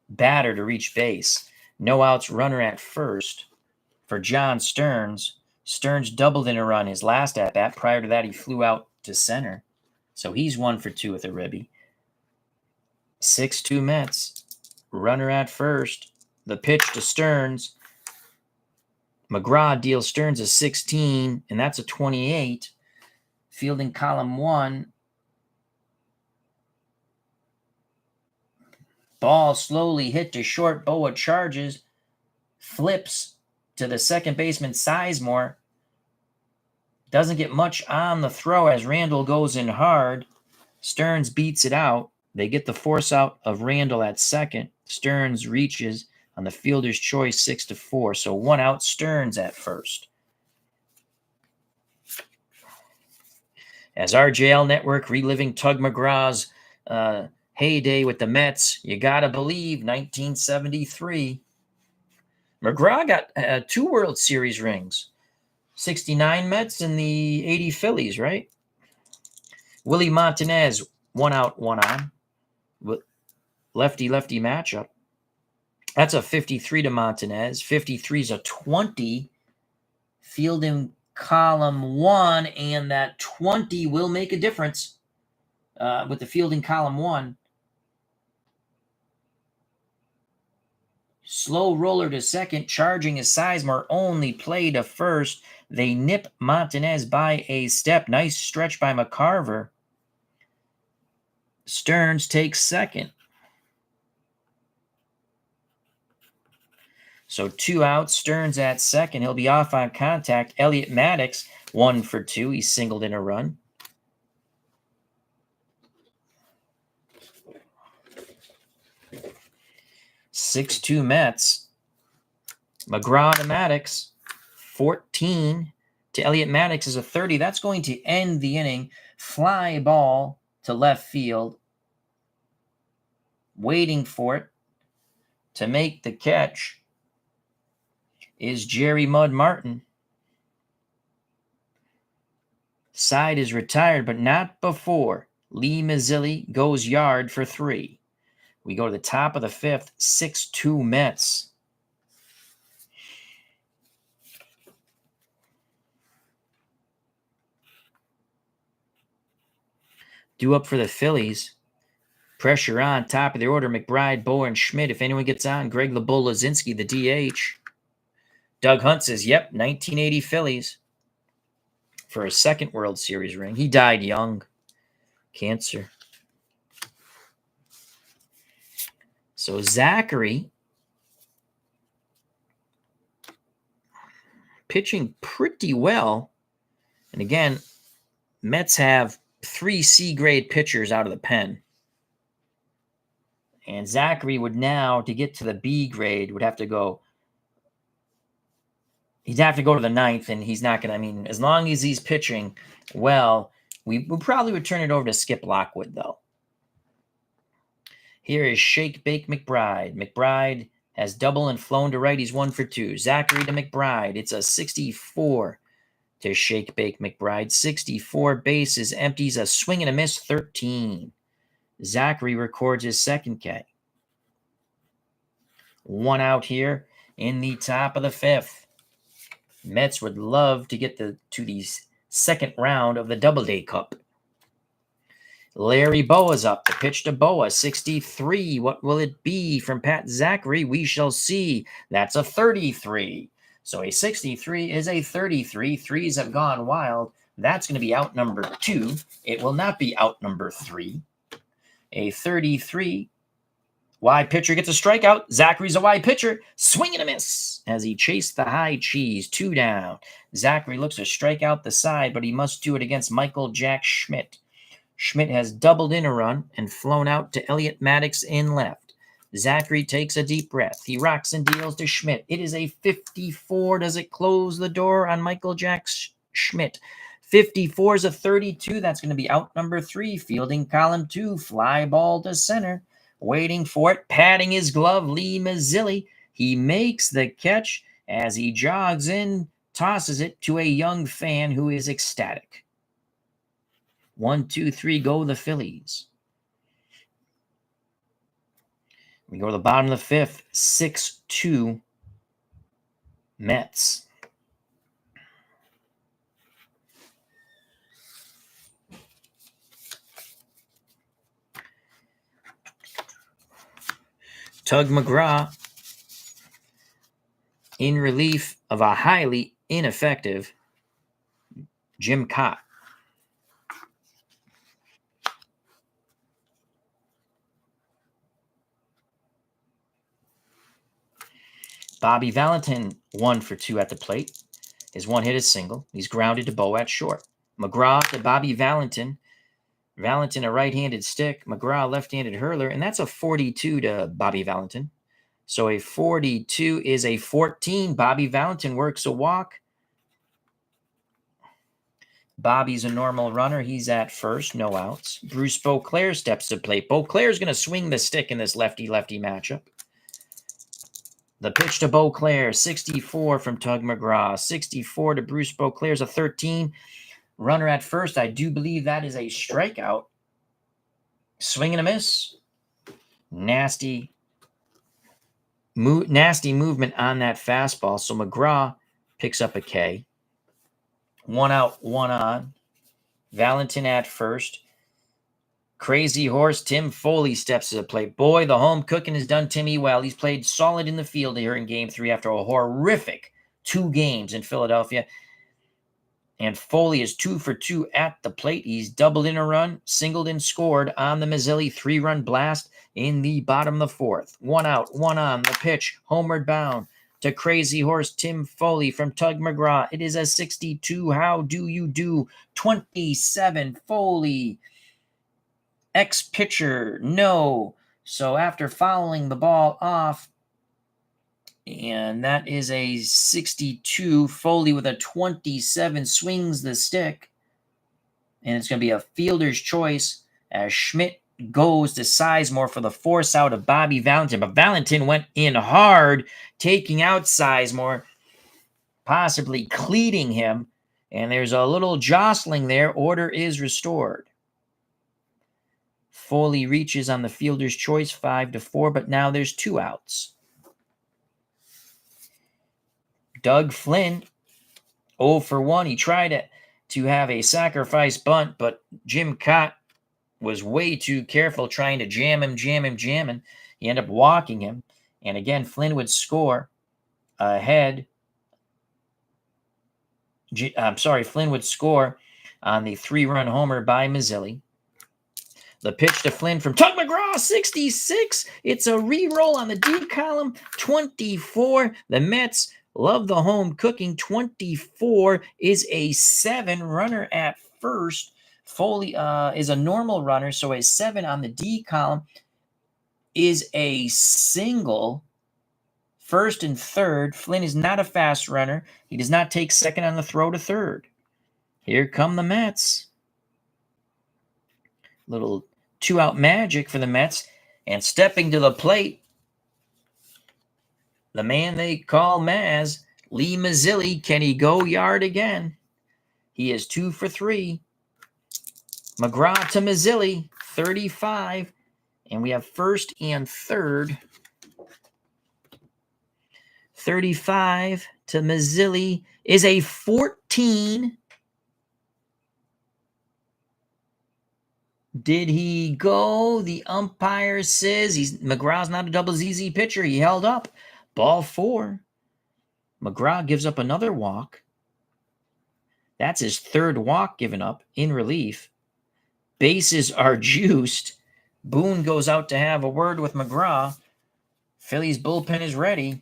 batter to reach base. No outs, runner at first for John Stearns. Stearns doubled in a run his last at-bat. Prior to that, he flew out to center. So he's 1 for 2 with a ribby. 6-2 Mets. Runner at first. The pitch to Stearns. McGraw deals Stearns a 16, and that's a 28. Fielding column 1. Ball slowly hit to short. Boa charges. Flips to the second baseman, Sizemore. Doesn't get much on the throw as Randle goes in hard. Stearns beats it out. They get the force out of Randle at second. Stearns reaches on the fielder's choice 6-4. So 1 out, Stearns at first. As RJL Network reliving Tug McGraw's heyday with the Mets, you gotta believe 1973. McGraw got 2 World Series rings. 69 Mets and the 80 Phillies, right? Willie Montanez, 1 out, 1 on. Lefty-lefty matchup. That's a 53 to Montanez. 53 is a 20. Fielding column 1, and that 20 will make a difference with the fielding column 1. Slow roller to second, charging as Sizemore, only play to first. They nip Montanez by a step. Nice stretch by McCarver. Stearns takes second. So 2 outs, Stearns at second. He'll be off on contact. Elliot Maddox, 1 for 2. He singled in a run. (6-2) Mets. McGraw to Maddox. 14 to Elliot Maddox is a 30. That's going to end the inning. Fly ball to left field. Waiting for it to make the catch is Jerry Mud Martin. Side is retired, but not before Lee Mazzilli goes yard for 3. We go to the top of the 5th, 6-2 Mets. Due up for the Phillies. Pressure on, top of the order, McBride, Bower, and Schmidt. If anyone gets on, Greg LeBull-Lazinski, the DH. Doug Hunt says, yep, 1980 Phillies for a second World Series ring. He died young. Cancer. So Zachary pitching pretty well. And again, Mets have 3 C-grade pitchers out of the pen. And Zachary would now, to get to the B grade, would have to go. He'd have to go to the 9th, and he's not going to. As long as he's pitching well, we probably would turn it over to Skip Lockwood, though. Here is Shake Bake McBride. McBride has double and flown to right. He's 1 for 2. Zachary to McBride. It's a 64 to Shake Bake McBride. 64 bases, empties, a swing and a miss, 13. Zachary records his second K. 1 out here in the top of the 5th. Mets would love to get to the second round of the Doubleday Cup. Larry Boa's up. The pitch to Boa, 63. What will it be from Pat Zachary? We shall see. That's a 33. So a 63 is a 33. Threes have gone wild. That's going to be out number 2. It will not be out number 3. A 33. Wide pitcher gets a strikeout. Zachary's a wide pitcher. Swing and a miss as he chased the high cheese. 2 down. Zachary looks to strike out the side, but he must do it against Michael Jack Schmidt. Schmidt has doubled in a run and flown out to Elliot Maddox in left. Zachary takes a deep breath. He rocks and deals to Schmidt. It is a 54. Does it close the door on Michael Jack Schmidt? 54 is a 32. That's going to be out number 3. Fielding column 2. Fly ball to center. Waiting for it. Patting his glove. Lee Mazzilli. He makes the catch as he jogs in. Tosses it to a young fan who is ecstatic. 1, 2, 3, go the Phillies. We go to the bottom of the 5th, 6-2 Mets. Tug McGraw in relief of a highly ineffective Jim Cott. Bobby Valentin 1 for 2 at the plate. His one hit is single. He's grounded to Bo at short. McGraw to Bobby Valentin. Valentin a right-handed stick. McGraw left-handed hurler. And that's a 42 to Bobby Valentin. So a 42 is a 14. Bobby Valentin works a walk. Bobby's a normal runner. He's at first. No outs. Bruce Beauclair steps to plate. Beauclair's going to swing the stick in this lefty-lefty matchup. The pitch to Beauclair, 64 from Tug McGraw. 64 to Bruce Beauclair's a 13. Runner at first. I do believe that is a strikeout. Swing and a miss. Nasty movement on that fastball. So McGraw picks up a K. 1 out, 1 on. Valentin at first. Crazy Horse Tim Foley steps to the plate. Boy, the home cooking has done Timmy well. He's played solid in the field here in Game 3 after a horrific 2 games in Philadelphia. And Foley is 2 for 2 at the plate. He's doubled in a run, singled and scored on the Mazzilli 3-run blast in the bottom of the 4th. 1 out, 1 on. The pitch, homeward bound to Crazy Horse Tim Foley from Tug McGraw. It is a 62. How do you do? 27. Foley. Ex-pitcher, no. So after fouling the ball off, and that is a 62. Foley with a 27 swings the stick and it's going to be a fielder's choice as Schmidt goes to Sizemore for the force out of Bobby Valentin. But Valentin went in hard, taking out Sizemore, possibly cleating him. And there's a little jostling there. Order is restored. Foley reaches on the fielder's choice, 5-4, but now there's 2 outs. Doug Flynn, 0 for 1. He tried to have a sacrifice bunt, but Jim Cott was way too careful trying to jam him. He ended up walking him. And again, Flynn would score ahead. Flynn would score on the 3-run homer by Mazzilli. The pitch to Flynn from Tug McGraw, 66. It's a re-roll on the D column, 24. The Mets love the home cooking. 24 is a 7 runner at first. Foley is a normal runner, so a 7 on the D column is a single. First and third. Flynn is not a fast runner. He does not take second on the throw to third. Here come the Mets. Little 2-out magic for the Mets. And stepping to the plate, the man they call Maz, Lee Mazzilli. Can he go yard again? He is 2 for 3. McGraw to Mazzilli, 35. And we have first and third. 35 to Mazzilli is a 14. Did he go? The umpire says McGraw's not a double ZZ pitcher. He held up. Ball 4. McGraw gives up another walk. That's his 3rd walk given up in relief. Bases are juiced. Boone goes out to have a word with McGraw. Phillies bullpen is ready.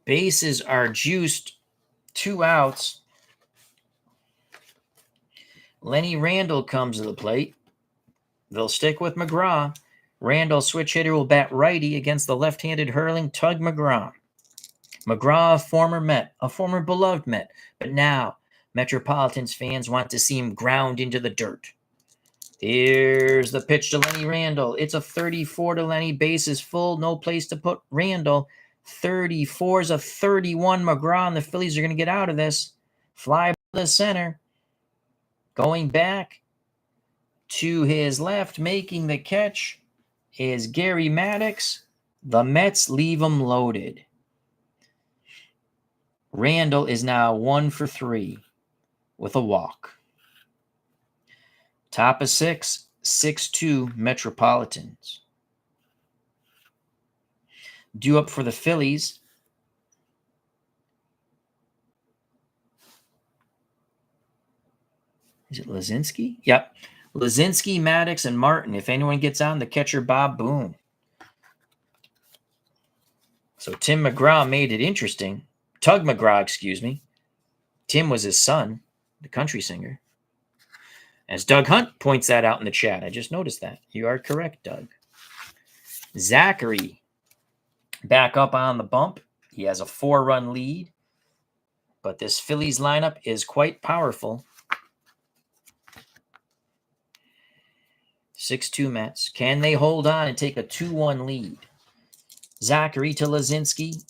Bases are juiced. 2 outs. Lenny Randall comes to the plate. They'll stick with McGraw. Randall, switch hitter, will bat righty against the left-handed hurling Tug McGraw. McGraw, a former Met, a former beloved Met, but now Metropolitans fans want to see him ground into the dirt. Here's the pitch to Lenny Randall. It's a 34 to Lenny. Bases full, no place to put Randall. 34 is a 31. McGraw and the Phillies are going to get out of this. Fly by the center. Going back to his left, making the catch is Gary Maddox. The Mets leave him loaded. Randall is now 1 for 3 with a walk. Top of 6, 6-2 Metropolitans. Due up for the Phillies. Is it Lazinski? Yep. Lazinski, Maddox, and Martin. If anyone gets on, the catcher, Bob Boone. So Tim McGraw made it interesting. Tug McGraw, excuse me. Tim was his son, the country singer. As Doug Hunt points that out in the chat. I just noticed that. You are correct, Doug. Zachary back up on the bump. He has a 4-run lead. But this Phillies lineup is quite powerful. 6-2 Mets. Can they hold on and take a 2-1 lead? Zachary to Lazinski.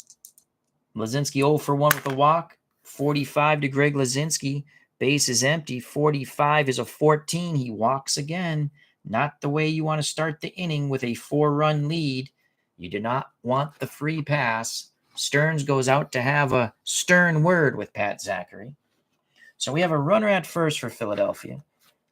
Lazinski 0 for 1 with a walk. 45 to Greg Lazinski. Base is empty. 45 is a 14. He walks again. Not the way you want to start the inning with a 4-run lead. You do not want the free pass. Stearns goes out to have a stern word with Pat Zachary. So we have a runner at first for Philadelphia.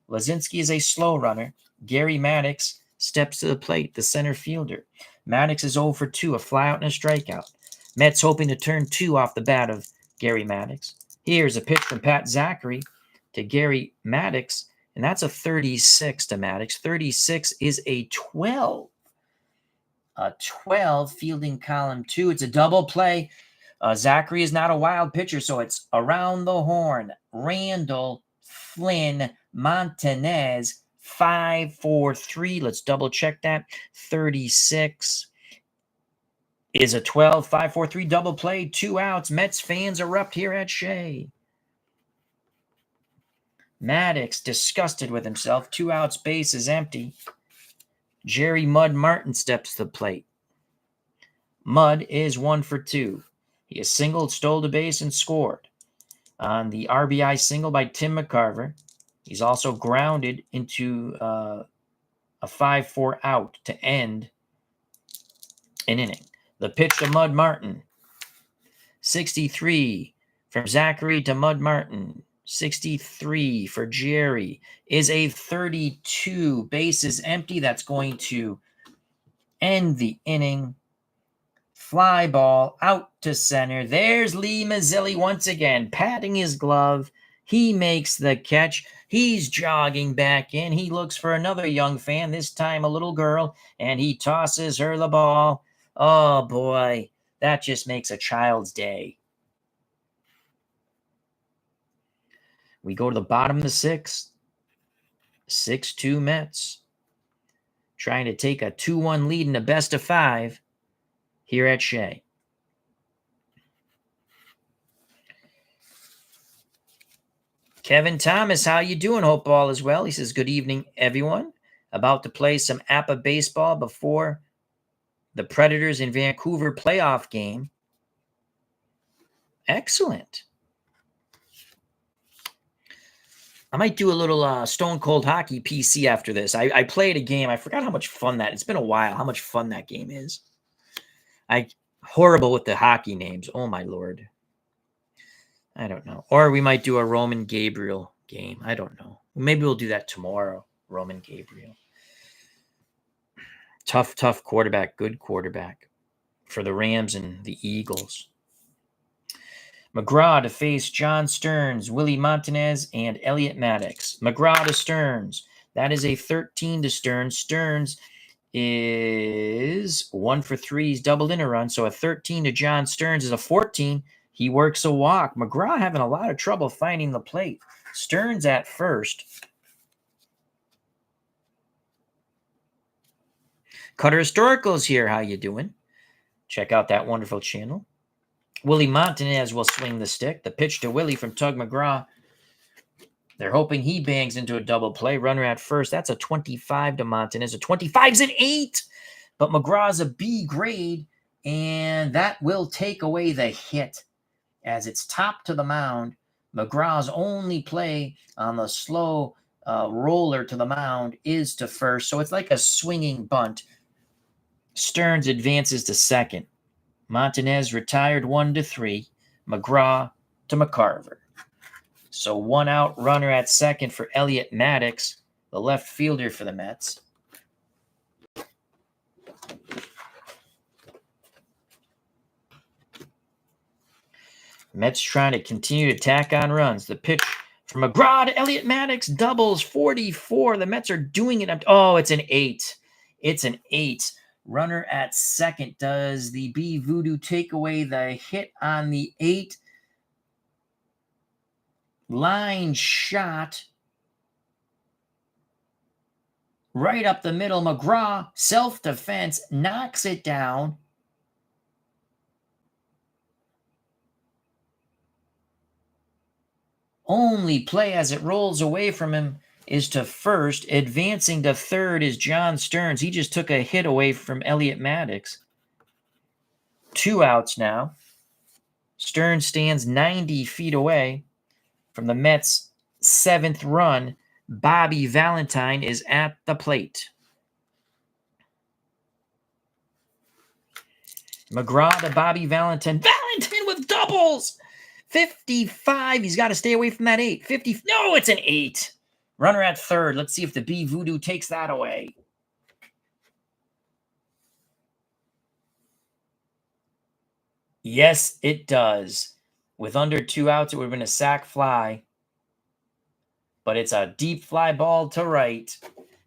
Lazinski is a slow runner. Gary Maddox steps to the plate, the center fielder. Maddox is 0 for 2, a flyout and a strikeout. Mets hoping to turn 2 off the bat of Gary Maddox. Here's a pitch from Pat Zachary to Gary Maddox, and that's a 36 to Maddox. 36 is a 12. A 12 fielding column 2. It's a double play. Zachary is not a wild pitcher, so it's around the horn. Randall, Flynn, Montanez, 5-4-3. Let's double check that. 36 is a 12-5-4-3 double play. 2 outs. Mets fans erupt here at Shea. Maddox disgusted with himself. 2 outs. Base is empty. Jerry Mud Martin steps to the plate. Mud is 1 for 2. He has singled, stole the base, and scored on the RBI single by Tim McCarver. He's also grounded into a 5-4 out to end an inning. The pitch to Mud Martin. 63 from Zachary to Mud Martin. 63 for Jerry is a 32. Bases empty. That's going to end the inning. Fly ball out to center. There's Lee Mazzilli once again, patting his glove. He makes the catch. He's jogging back in. He looks for another young fan, this time a little girl, and he tosses her the ball. Oh, boy, that just makes a child's day. We go to the bottom of the 6th. 6-2 Mets. Trying to take a 2-1 lead in a best of 5 here at Shea. Kevin Thomas, how you doing? Hope all is well. He says, good evening, everyone. About to play some APBA baseball before the Predators in Vancouver playoff game. Excellent. I might do a little Stone Cold Hockey PC after this. I played a game. I forgot how much fun that. It's been a while. How much fun that game is. Horrible with the hockey names. Oh my Lord. I don't know. Or we might do a Roman Gabriel game. I don't know. Maybe we'll do that tomorrow. Roman Gabriel. Tough quarterback. Good quarterback for the Rams and the Eagles. McGraw to face John Stearns, Willie Montanez, and Elliot Maddox. McGraw to Stearns. That is a 13 to Stearns. Stearns is 1 for 3. He's doubled in a run. So a 13 to John Stearns is a 14. He works a walk. McGraw having a lot of trouble finding the plate. Stearns at first. Cutter Historicals here. How you doing? Check out that wonderful channel. Willie Montanez will swing the stick. The pitch to Willie from Tug McGraw. They're hoping he bangs into a double play. Runner at first. That's a 25 to Montanez. A 25's an 8. But McGraw's a B grade. And that will take away the hit. As it's top to the mound, McGraw's only play on the slow roller to the mound is to first. So it's like a swinging bunt. Stearns advances to second. Montanez retired 1 to 3. McGraw to McCarver. So 1 out, runner at second for Elliot Maddox, the left fielder for the Mets. Mets trying to continue to tack on runs. The pitch from McGraw to Elliot Maddox doubles 44. The Mets are doing it. Oh, it's an 8. It's an 8. Runner at second. Does the B Voodoo take away the hit on the 8? Line shot. Right up the middle. McGraw, self-defense, knocks it down. Only play as it rolls away from him is to first. Advancing to third is John Stearns. He just took a hit away from Elliot Maddox. 2 outs now. Stearns stands 90 feet away from the Mets' 7th run. Bobby Valentine is at the plate. McGraw to Bobby Valentine. Valentine with doubles! 55. He's got to stay away from that 8. 50. No, it's an 8. Runner at third. Let's see if the B Voodoo takes that away. Yes, it does. With under 2 outs, it would have been a sac fly. But it's a deep fly ball to right.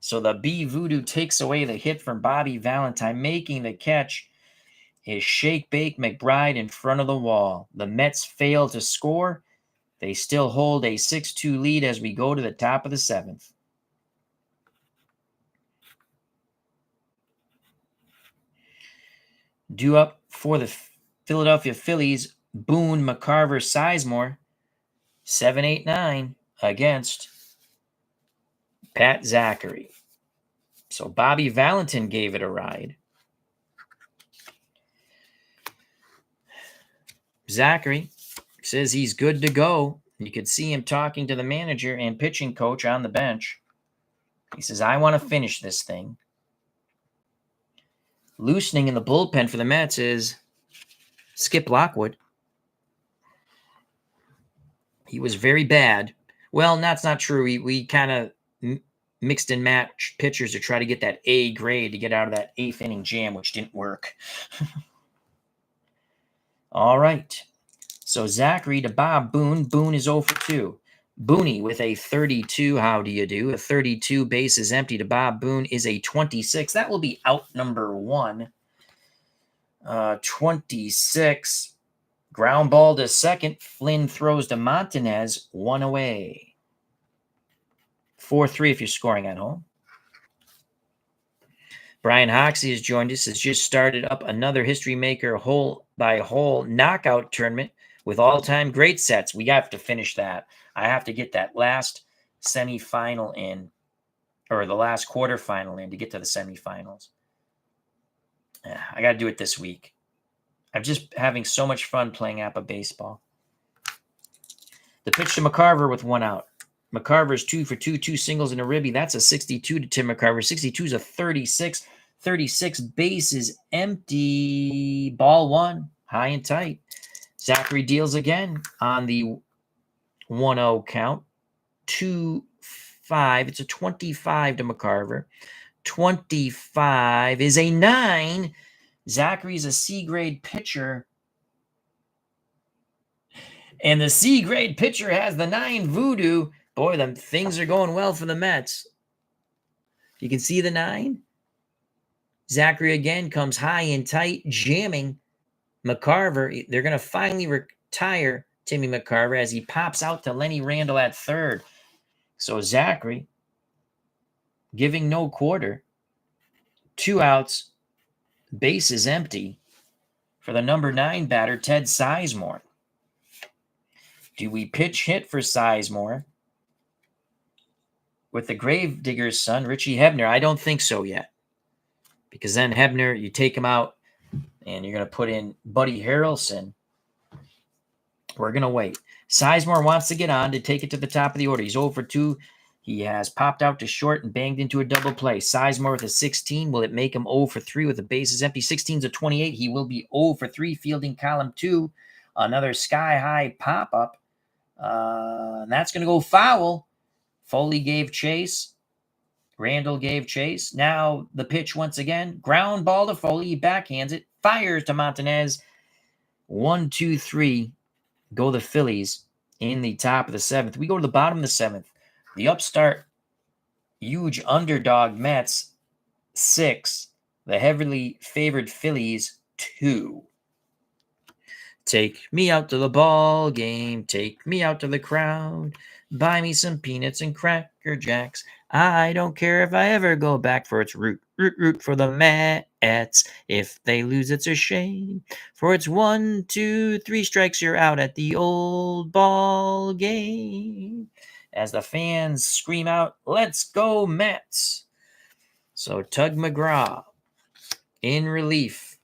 So the B Voodoo takes away the hit from Bobby Valentine. Making the catch is Shake Bake McBride in front of the wall. The Mets fail to score. They still hold a 6-2 lead as we go to the top of the 7th. Due up for the Philadelphia Phillies, Boone, McCarver, Sizemore, 7-8-9 against Pat Zachary. So Bobby Valentin gave it a ride. Zachary says he's good to go. You could see him talking to the manager and pitching coach on the bench. He says, I want to finish this thing. Loosening in the bullpen for the Mets is Skip Lockwood. He was very bad. Well, that's not true. We kind of mixed and matched pitchers to try to get that A grade to get out of that eighth inning jam, which didn't work. All right. So Zachary to Bob Boone. Boone is 0 for 2. Booney with a 32. How do you do? A 32, bases empty to Bob Boone is a 26. That will be out number 1. 26. Ground ball to second. Flynn throws to Montanez. 1 away. 4-3 if you're scoring at home. Brian Hoxie has joined us. Has just started up another History Maker hole-by-hole knockout tournament with all-time great sets. We have to finish that. I have to get that last semifinal in, or the last quarterfinal in to get to the semifinals. I got to do it this week. I'm just having so much fun playing APBA baseball. The pitch to McCarver with 1 out. McCarver's 2 for 2, 2 singles and a ribby. That's a 62 to Tim McCarver. 62 is a 36. 36, bases empty. Ball 1, high and tight. Zachary deals again on the 1-0 count. 2-5. It's a 25 to McCarver. 25 is a 9. Zachary's a C-grade pitcher. And the C-grade pitcher has the 9 voodoo. Boy, them things are going well for the Mets. You can see the 9. Zachary again comes high and tight, jamming McCarver. They're going to finally retire Timmy McCarver as he pops out to Lenny Randall at third. So Zachary giving no quarter. 2 outs. Bases empty for the number 9 batter, Ted Sizemore. Do we pitch hit for Sizemore with the Gravedigger's son, Richie Hebner? I don't think so yet. Because then Hebner, you take him out and you're going to put in Buddy Harrelson. We're going to wait. Sizemore wants to get on to take it to the top of the order. He's 0 for 2. He has popped out to short and banged into a double play. Sizemore with a 16. Will it make him 0 for 3 with the bases empty? 16's a 28. He will be 0 for 3 fielding column 2. Another sky-high pop-up. And that's going to go foul. Foley gave chase. Randall gave chase. Now the pitch once again. Ground ball to Foley. He backhands it. Fires to Montanez. 1, 2, 3. Go the Phillies in the top of the 7th. We go to the bottom of the 7th. The upstart, huge underdog Mets, 6. The heavily favored Phillies, 2. Take me out to the ball game. Take me out to the crowd. Buy me some peanuts and Cracker Jacks. I don't care if I ever go back, for it's root for the Mets. If they lose, it's a shame. For it's 1, 2, 3 strikes, you're out at the old ball game. As the fans scream out, let's go Mets. So Tug McGraw in relief.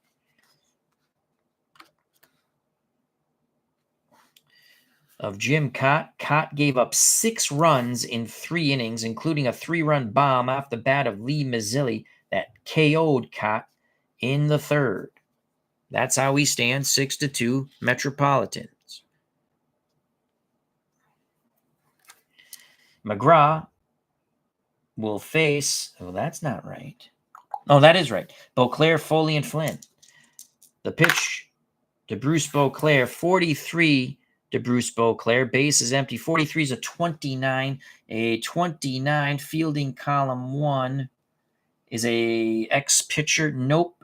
Of Jim Cott. Cott gave up 6 runs in 3 innings, including a 3-run bomb off the bat of Lee Mazzilli that KO'd Cott in the 3rd. That's how we stand, 6-2 Metropolitans. McGraw will face, oh, that's not right. Oh, that is right. Beauclair, Foley, and Flynn. The pitch to Bruce Beauclair, 43 to Bruce Beauclair. Base is empty. 43 is a 29. A 29 fielding column 1 is a ex-pitcher. Nope.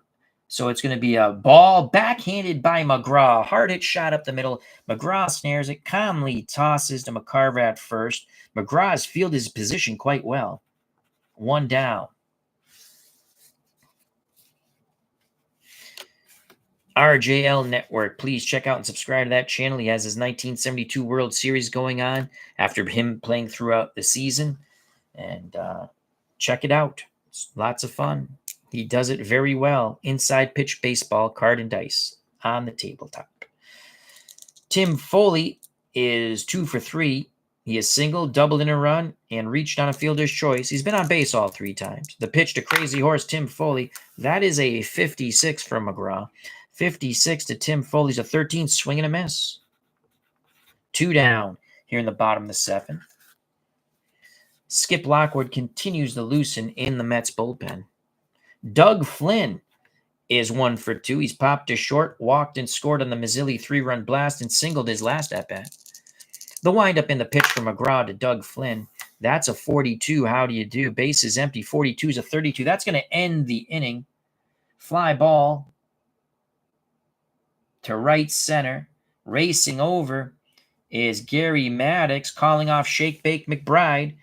So it's going to be a ball backhanded by McGraw. Hard hit shot up the middle. McGraw snares it. Calmly tosses to McCarver at first. McGraw has fielded his position quite well. 1 down. RJL Network. Please check out and subscribe to that channel. He has his 1972 World Series going on after him playing throughout the season. And check it out. It's lots of fun. He does it very well. Inside pitch baseball, card and dice on the tabletop. Tim Foley is 2 for 3. He has singled, doubled in a run, and reached on a fielder's choice. He's been on base all 3 times. The pitch to Crazy Horse Tim Foley, that is a 56 from McGraw. 56 to Tim Foley's a 13, swing and a miss. 2 down here in the bottom of the 7th. Skip Lockwood continues to loosen in the Mets bullpen. Doug Flynn is 1 for 2. He's popped to short, walked and scored on the Mazzilli 3-run blast, and singled his last at-bat. The windup in the pitch from McGraw to Doug Flynn. That's a 42. How do you do? Base is empty. 42 is a 32. That's going to end the inning. Fly ball to right center. Racing over is Gary Maddox, calling off Shake Bake McBride.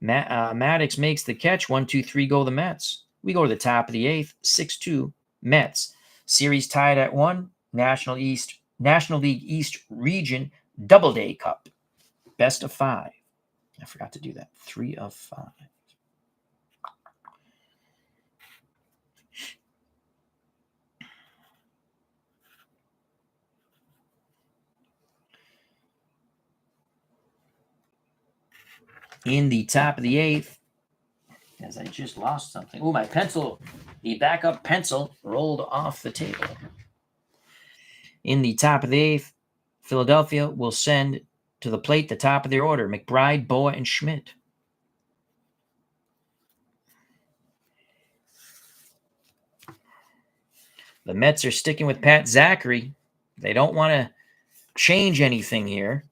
Maddox makes the catch. 1, 2, 3 go the Mets. We go to the top of the 8th. 6-2 Mets. Series tied at 1. National League East Region Doubleday Cup. Best of 5. I forgot to do that. 3 of 5. In the top of the 8th, as I just lost something. Oh, my pencil. The backup pencil rolled off the table. In the top of the 8th, Philadelphia will send to the plate the top of their order: McBride, Boa, and Schmidt. The Mets are sticking with Pat Zachary. They don't want to change anything here.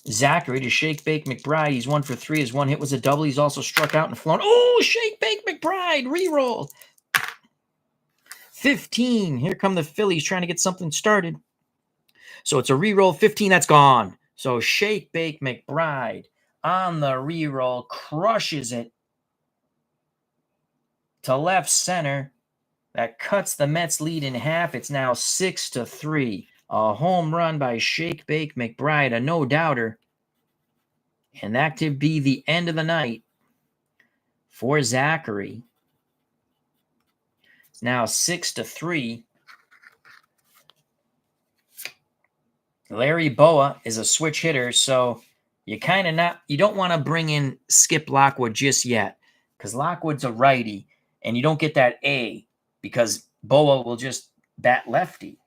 Zachary to Shake Bake McBride. He's 1 for 3. His one hit was a double. He's also struck out and flown. Oh, Shake Bake McBride. Reroll. 15. Here come the Phillies trying to get something started. So it's a reroll. 15. That's gone. So Shake Bake McBride on the reroll crushes it to left center. That cuts the Mets lead in half. It's now 6-3. A home run by Shake Bake McBride, a no-doubter. And that could be the end of the night for Zachary. It's now 6-3. Larry Boa is a switch hitter, so you don't want to bring in Skip Lockwood just yet, because Lockwood's a righty, and you don't get that A, because Boa will just bat lefty.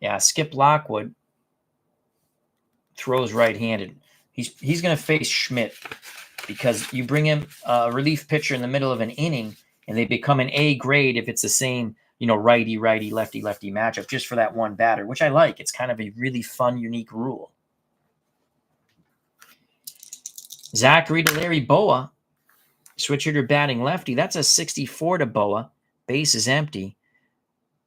Yeah, Skip Lockwood throws right-handed. He's going to face Schmidt, because you bring him a relief pitcher in the middle of an inning, and they become an A grade if it's the same, righty-righty, lefty-lefty matchup, just for that one batter, which I like. It's kind of a really fun, unique rule. Zachary to Larry Boa. Switch hitter batting lefty. That's a 64 to Boa. Base is empty.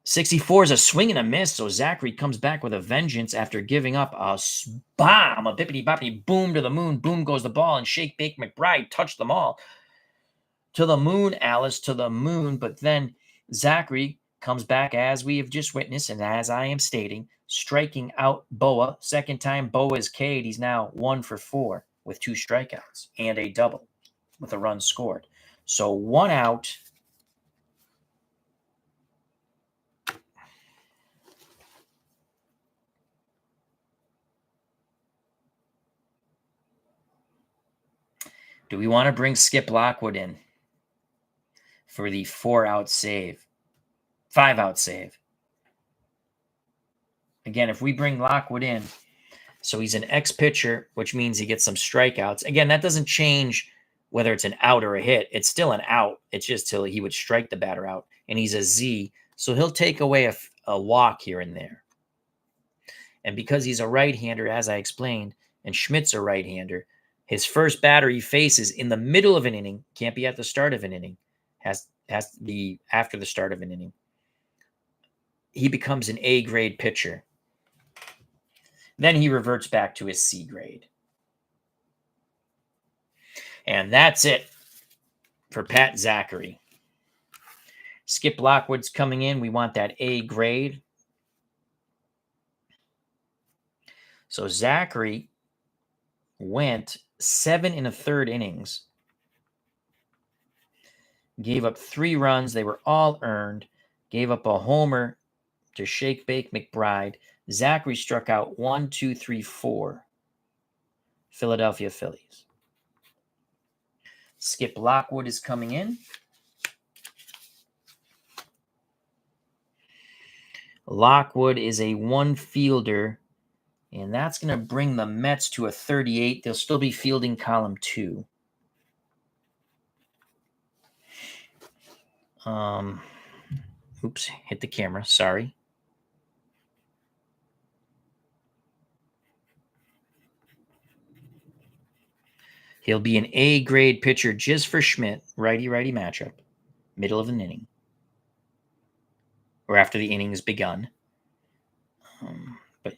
64 is a swing and a miss, so Zachary comes back with a vengeance after giving up a bomb, a bippity-boppity boom to the moon. Boom goes the ball, and Shake Bake McBride touched them all. To the moon, Alice, to the moon. But then Zachary comes back, as we have just witnessed, and as I am stating, striking out Boa. Second time Boa is K'd. He's now 1 for 4 with 2 strikeouts and a double with a run scored. So 1 out. Do we want to bring Skip Lockwood in for the 4-out save? 5-out save. Again, if we bring Lockwood in, so he's an ex-pitcher, which means he gets some strikeouts. Again, that doesn't change whether it's an out or a hit. It's still an out. It's just till he would strike the batter out. And he's a Z, so he'll take away a walk here and there. And because he's a right-hander, as I explained, and Schmidt's a right-hander, His first batter he faces in the middle of an inning, can't be at the start of an inning, has to be after the start of an inning. He becomes an A grade pitcher. Then he reverts back to his C grade. And that's it for Pat Zachary. Skip Lockwood's coming in. We want that A grade. So Zachary went 7 1/3 innings. Gave up 3 runs. They were all earned. Gave up a homer to Shake Bake McBride. Zachary struck out 1, 2, 3, 4 Philadelphia Phillies. Skip Lockwood is coming in. Lockwood is a 1 fielder, and that's going to bring the Mets to a 38. They'll still be fielding column 2. Oops, hit the camera. Sorry. He'll be an A grade pitcher just for Schmidt, righty-righty matchup, middle of an inning, or after the inning has begun. But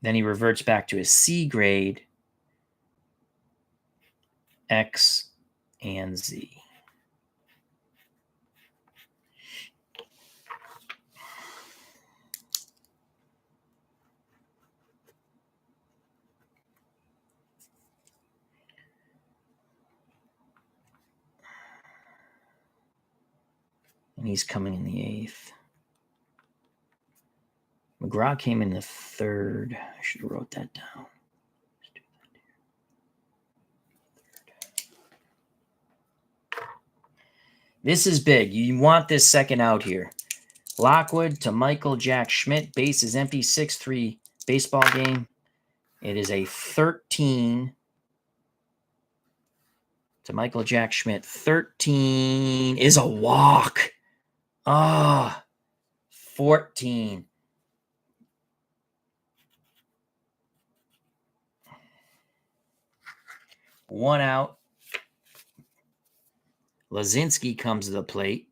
then he reverts back to his C grade, X, and Z. And he's coming in the 8th. McGraw came in the 3rd. I should have wrote that down. This is big. You want this second out here. Lockwood to Michael Jack Schmidt. Base is empty. 6-3 baseball game. It is a 13 to Michael Jack Schmidt. 13 is a walk. 14. One out. Lazinski comes to the plate.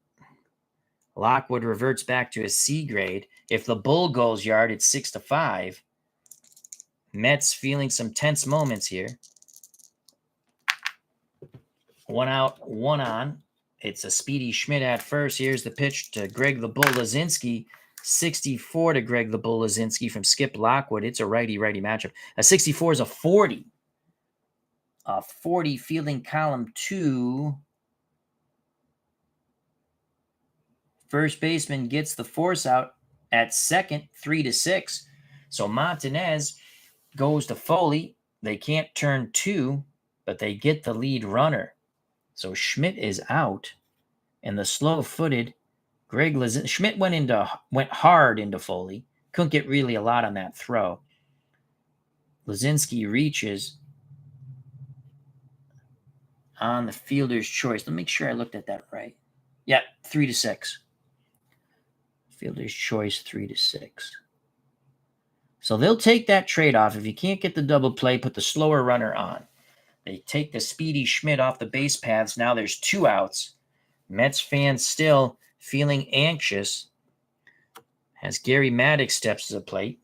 Lockwood reverts back to his C grade. If the bull goes yard, it's 6-5. Mets feeling some tense moments here. 1 out, 1 on. It's a speedy Schmidt at first. Here's the pitch to Greg the Bull Lazinski. 64 to Greg the Bull Lazinski from Skip Lockwood. It's a righty-righty matchup. A 64 is a 40. A 40 fielding column 2. First baseman gets the force out at second, 3-6. So Montanez goes to Foley. They can't turn 2, but they get the lead runner. So Schmidt is out, and the slow-footed Greg Lazinski. Schmidt went hard into Foley. Couldn't get really a lot on that throw. Lazinski reaches on the fielder's choice. Let me make sure I looked at that right. Yeah, 3-6. Fielder's choice, 3-6. So they'll take that trade-off. If you can't get the double play, put the slower runner on. They take the speedy Schmidt off the base paths. Now there's 2 outs. Mets fans still feeling anxious as Gary Maddox steps to the plate.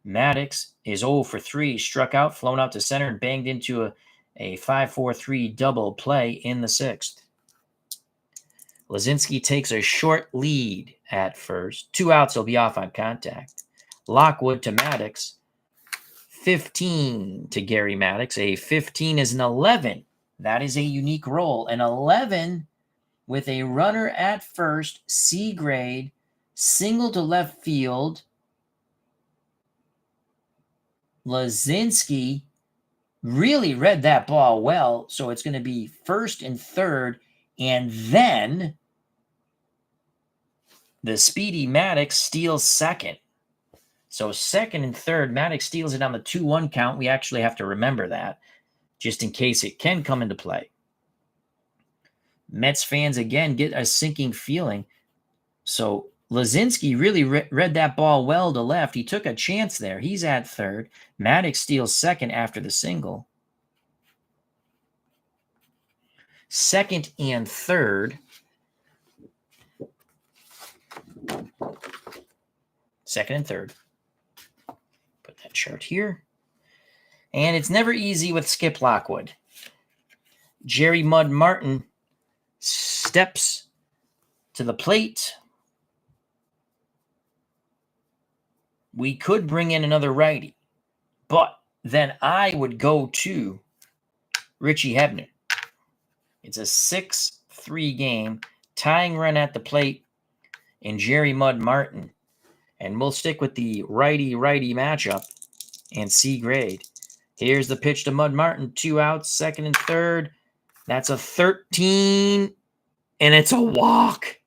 Maddox is 0 for 3, struck out, flown out to center, and banged into a 5-4-3 double play in the 6th. Lazinski takes a short lead at first. 2 outs, will be off on contact. Lockwood to Maddox. 15 to Gary Maddox. A 15 is an 11. That is a unique roll. An 11 with a runner at first, C grade, single to left field. Lazinski really read that ball well, so it's going to be first and third, and then the speedy Maddox steals second. So second and third, Maddox steals it on the 2-1 count. We actually have to remember that, just in case it can come into play. Mets fans, again, get a sinking feeling. So Lazinski really read that ball well to left. He took a chance there. He's at third. Maddox steals second after the single. second and third. Second and third. Put that chart here. And it's never easy with Skip Lockwood. Jerry Mud Martin steps to the plate. We could bring in another righty, but then I would go to Richie Hebner. It's a 6-3 game, tying run at the plate in Jerry Mud Martin. And we'll stick with the righty-righty matchup and C grade. Here's the pitch to Mud Martin. 2 outs, second and third. That's a 13, and it's a walk.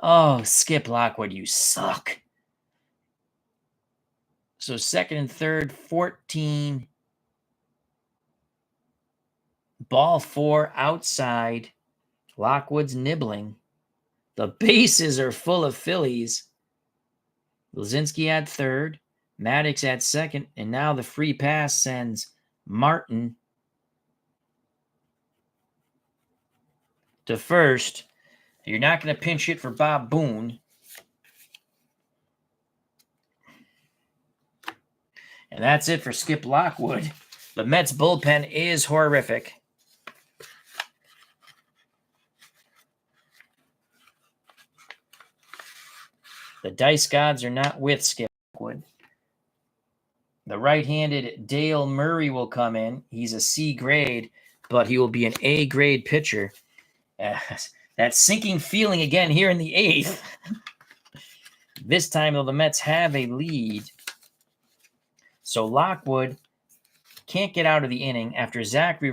Oh, Skip Lockwood, you suck. So second and third, 14. Ball 4 outside. Lockwood's nibbling. The bases are full of Phillies. Lazinski at third. Maddox at second. And now the free pass sends Martin to first. You're not going to pinch hit for Bob Boone. And that's it for Skip Lockwood. The Mets bullpen is horrific. The dice gods are not with Skip Lockwood. The right-handed Dale Murray will come in. He's a C grade, but he will be an A grade pitcher. That sinking feeling again here in the 8th. This time, though, the Mets have a lead. So Lockwood can't get out of the inning after Zachary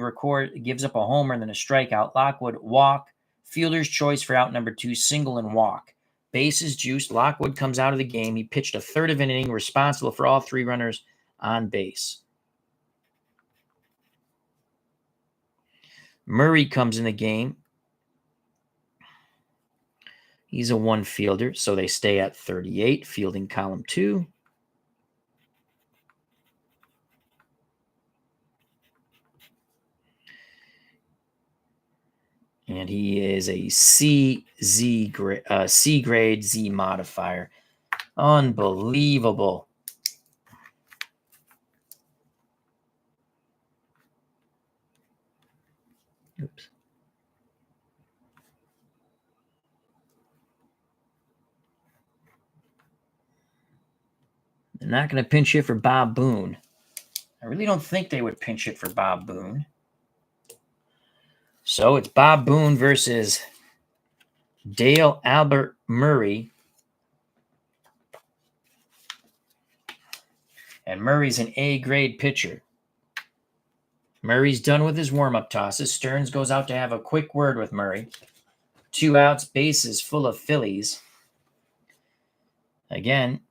gives up a homer and then a strikeout. Lockwood walk, fielder's choice for out number 2, single and walk. Bases juiced. Lockwood comes out of the game. He pitched a third of an inning, responsible for all 3 runners on base. Murray comes in the game. He's a 1 fielder, so they stay at 38, fielding column 2. And he is a C grade Z modifier. Unbelievable. Oops. They're not going to pinch hit for Bob Boone. I really don't think they would pinch hit for Bob Boone. So it's Bob Boone versus Dale Albert Murray. And Murray's an A-grade pitcher. Murray's done with his warm-up tosses. Stearns goes out to have a quick word with Murray. 2 outs, bases full of Phillies. Again,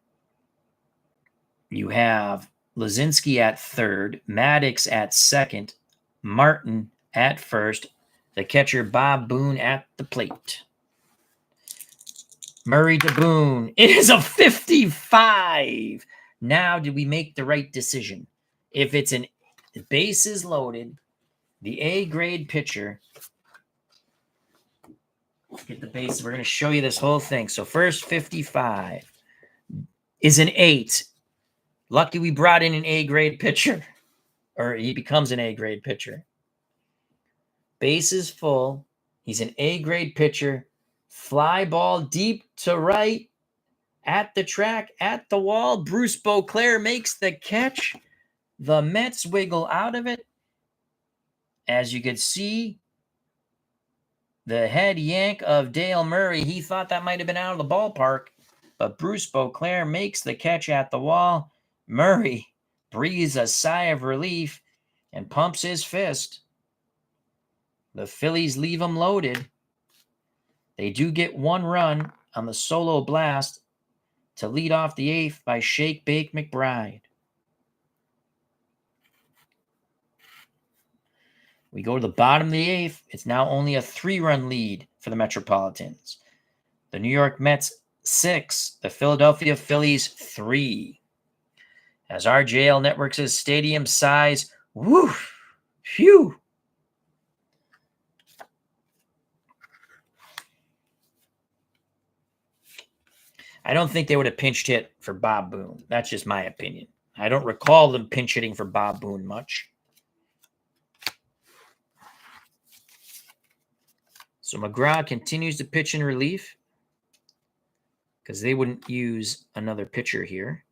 you have Lazinski at third, Maddox at second, Martin at first, the catcher Bob Boone at the plate. Murray to Boone. It is a 55. Now, did we make the right decision? If it's the bases loaded, the A-grade pitcher, get the bases. We're going to show you this whole thing. So first 55 is an 8. Lucky we brought in an A-grade pitcher, or he becomes an A-grade pitcher. Bases full. He's an A-grade pitcher. Fly ball deep to right. At the track, at the wall. Bruce Beauclair makes the catch. The Mets wiggle out of it. As you could see, the head yank of Dale Murray, he thought that might have been out of the ballpark, but Bruce Beauclair makes the catch at the wall. Murray breathes a sigh of relief and pumps his fist. The Phillies leave him loaded. They do get 1 run on the solo blast to lead off the 8th by Shake Bake McBride. We go to the bottom of the 8th. It's now only a 3-run lead for the Metropolitans. The New York Mets 6, the Philadelphia Phillies 3. As RJL Network says, stadium size, woo, phew. I don't think they would have pinch hit for Bob Boone. That's just my opinion. I don't recall them pinch hitting for Bob Boone much. So McGraw continues to pitch in relief because they wouldn't use another pitcher here.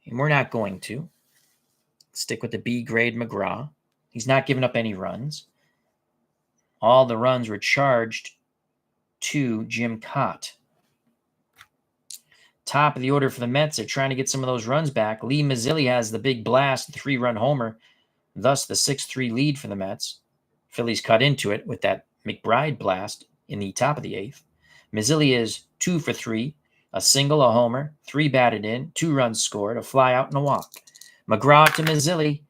And we're not going to. Stick with the B grade McGraw. He's not giving up any runs. All the runs were charged to Jim Cott. Top of the order for the Mets. They're trying to get some of those runs back. Lee Mazzilli has the big blast, the 3-run homer, thus the 6-3 lead for the Mets. Phillies cut into it with that McBride blast in the top of the 8th. Mazzilli is 2 for 3, a single, a homer, 3 batted in, 2 runs scored, a fly out, and a walk. McGraw to Mazzilli,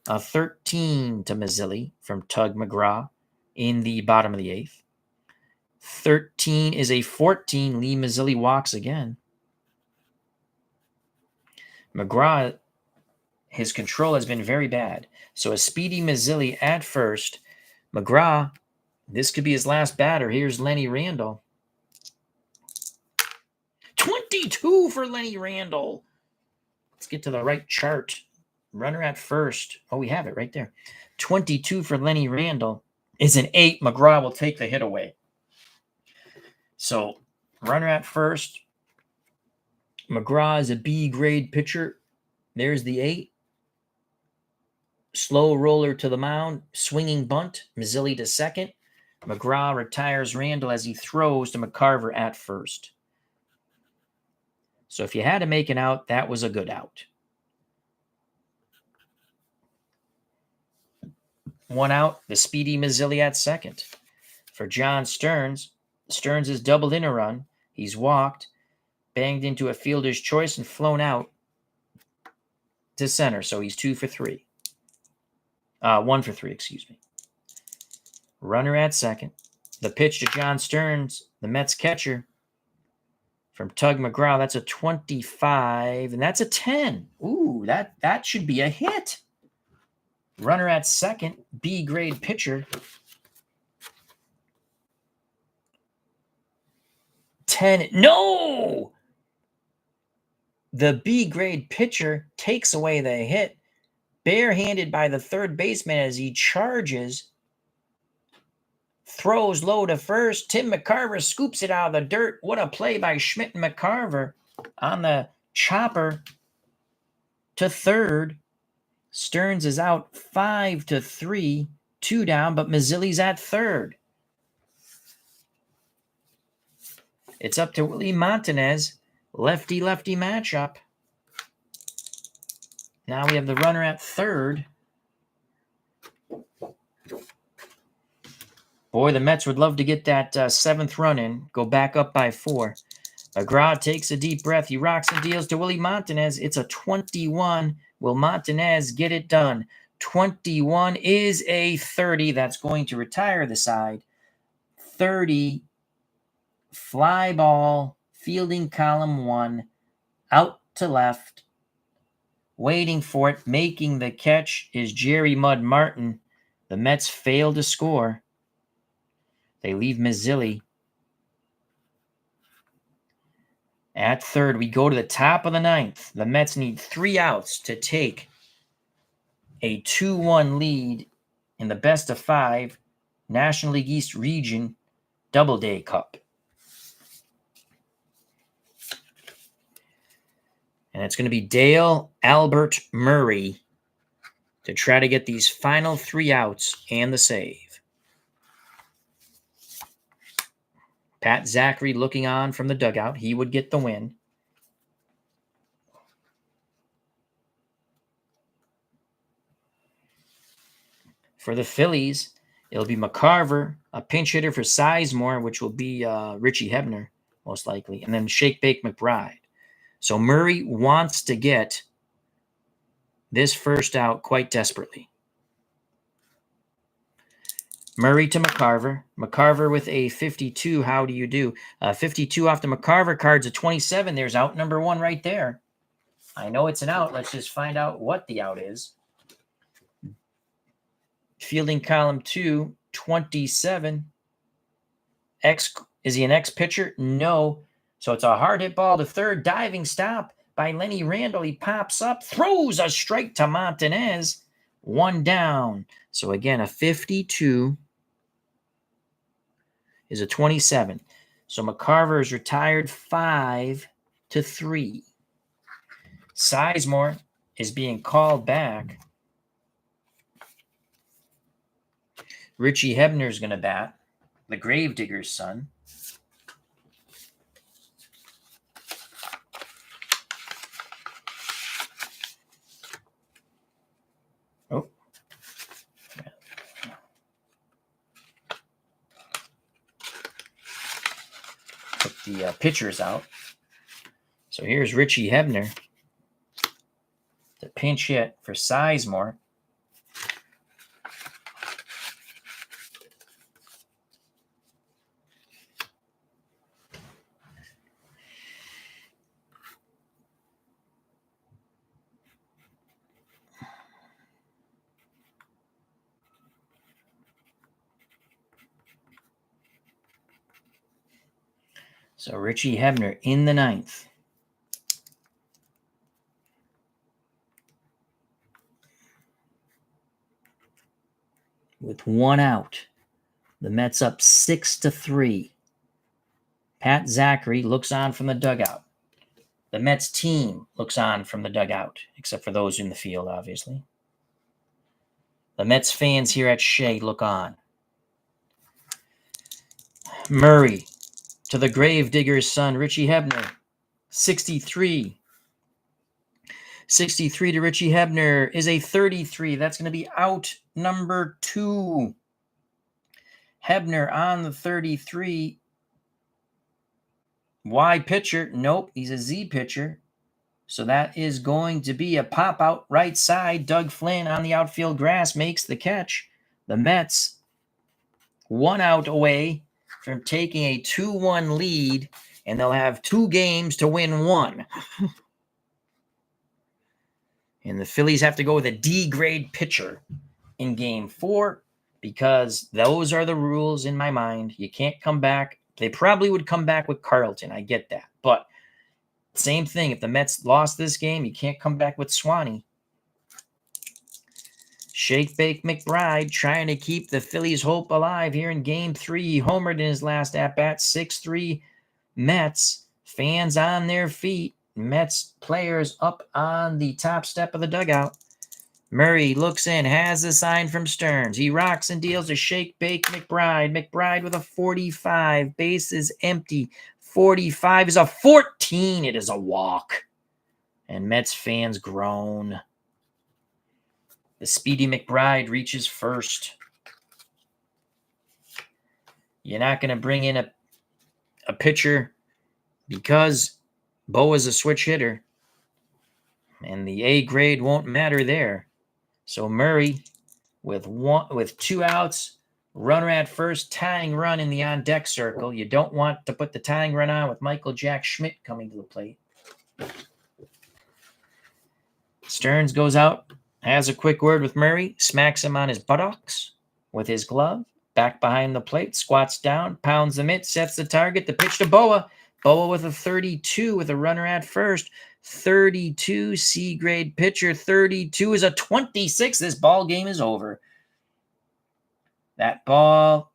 a 13 to Mazzilli from Tug McGraw in the bottom of the 8th. 13 is a 14. Lee Mazzilli walks again. McGraw, his control has been very bad. So a speedy Mazzilli at first. McGraw, this could be his last batter. Here's Lenny Randall. 22 for Lenny Randall. Let's get to the right chart. Runner at first. Oh, we have it right there. 22 for Lenny Randall is an 8. McGraw will take the hit away. So runner at first. McGraw is a B grade pitcher. There's the 8. Slow roller to the mound. Swinging bunt. Mazzilli to second. McGraw retires Randall as he throws to McCarver at first. So if you had to make an out, that was a good out. 1 out, the speedy Mazzilli at second. For John Stearns, Stearns has doubled in a run. He's walked, banged into a fielder's choice, and flown out to center. So he's 2 for 3. 1 for 3, excuse me. Runner at second. The pitch to John Stearns, the Mets catcher. From Tug McGraw, that's a 25, and that's a 10. Ooh, that should be a hit. Runner at second, B-grade pitcher. 10. No! The B-grade pitcher takes away the hit, barehanded by the third baseman as he charges. Throws low to first. Tim McCarver scoops it out of the dirt. What a play by Schmidt and McCarver on the chopper to third. Stearns is out 5-3, 2 down, but Mazzilli's at third. It's up to Willie Montanez. Lefty-lefty matchup. Now we have the runner at third. Boy, the Mets would love to get that 7th run in, go back up by 4. McGraw takes a deep breath. He rocks and deals to Willie Montanez. It's a 21. Will Montanez get it done? 21 is a 30. That's going to retire the side. 30. Fly ball. Fielding column 1. Out to left. Waiting for it. Making the catch is Jerry Mud Martin. The Mets fail to score. They leave Mazzilli at third. We go to the top of the 9th. The Mets need 3 outs to take a 2-1 lead in the best of 5 National League East Region Doubleday Cup. And it's going to be Dale Albert Murray to try to get these final 3 outs and the save. Pat Zachary looking on from the dugout. He would get the win. For the Phillies, it'll be McCarver, a pinch hitter for Sizemore, which will be Richie Hebner, most likely, and then Shake Bake McBride. So Murray wants to get this first out quite desperately. Murray to McCarver. McCarver with a 52. How do you do? 52 off the McCarver card's a 27. There's out number 1 right there. I know it's an out. Let's just find out what the out is. Fielding column 2, 27. Is he an X pitcher? No. So it's a hard hit ball to third. Diving stop by Lenny Randall. He pops up, throws a strike to Montanez. 1 down. So again, a 52 is a 27. So McCarver is retired 5-3. Sizemore is being called back. Richie Hebner is going to bat, the Gravedigger's son. Oh. Took the pitchers out. So here's Richie Hebner. The pinch hit for Sizemore. So Richie Hebner in the 9th. With 1 out. The Mets up 6-3. Pat Zachary looks on from the dugout. The Mets team looks on from the dugout, except for those in the field, obviously. The Mets fans here at Shea look on. Murray to the Gravedigger's son, Richie Hebner. 63. 63 to Richie Hebner is a 33. That's going to be out number 2. Hebner on the 33. Y pitcher. Nope, he's a Z pitcher. So that is going to be a pop out right side. Doug Flynn on the outfield grass makes the catch. The Mets 1 out away from taking a 2-1 lead, and they'll have 2 games to win 1. And the Phillies have to go with a D-grade pitcher in game 4 because those are the rules in my mind. You can't come back. They probably would come back with Carlton. I get that. But same thing. If the Mets lost this game, you can't come back with Swanee. Shake Bake McBride trying to keep the Phillies' hope alive here in game 3. He homered in his last at-bat. 6-3 Mets. Fans on their feet. Mets players up on the top step of the dugout. Murray looks in, has a sign from Stearns. He rocks and deals to Shake Bake McBride. McBride with a 45. Base is empty. 45 is a 14. It is a walk. And Mets fans groan. The speedy McBride reaches first. You're not going to bring in a pitcher because Bo is a switch hitter. And the A grade won't matter there. So Murray with 2 outs, runner at first, tying run in the on-deck circle. You don't want to put the tying run on with Michael Jack Schmidt coming to the plate. Stearns goes out, has a quick word with Murray, smacks him on his buttocks with his glove, back behind the plate, squats down, pounds the mitt, sets the target, the pitch to Boa. Boa with a 32 with a runner at first. 32 C-grade pitcher. 32 is a 26. This ball game is over. That ball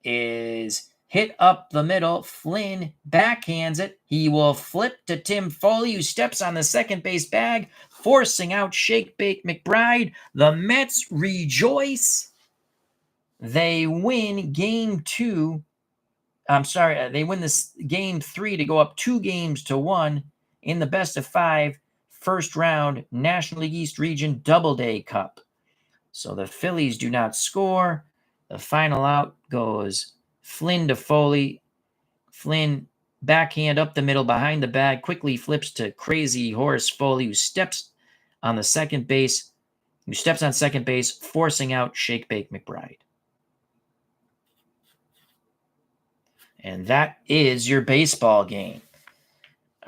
is hit up the middle. Flynn backhands it. He will flip to Tim Foley, who steps on the second base bag, forcing out Shake Bake McBride. The Mets rejoice. They win game 2. They win this game 3 to go up 2-1 in the best of 5 first round National League East Region Doubleday Cup. So the Phillies do not score. The final out goes Flynn to Foley. Flynn backhand up the middle behind the bag, quickly flips to Crazy Horse Foley, who steps on second base, forcing out Shake Bake McBride. And that is your baseball game.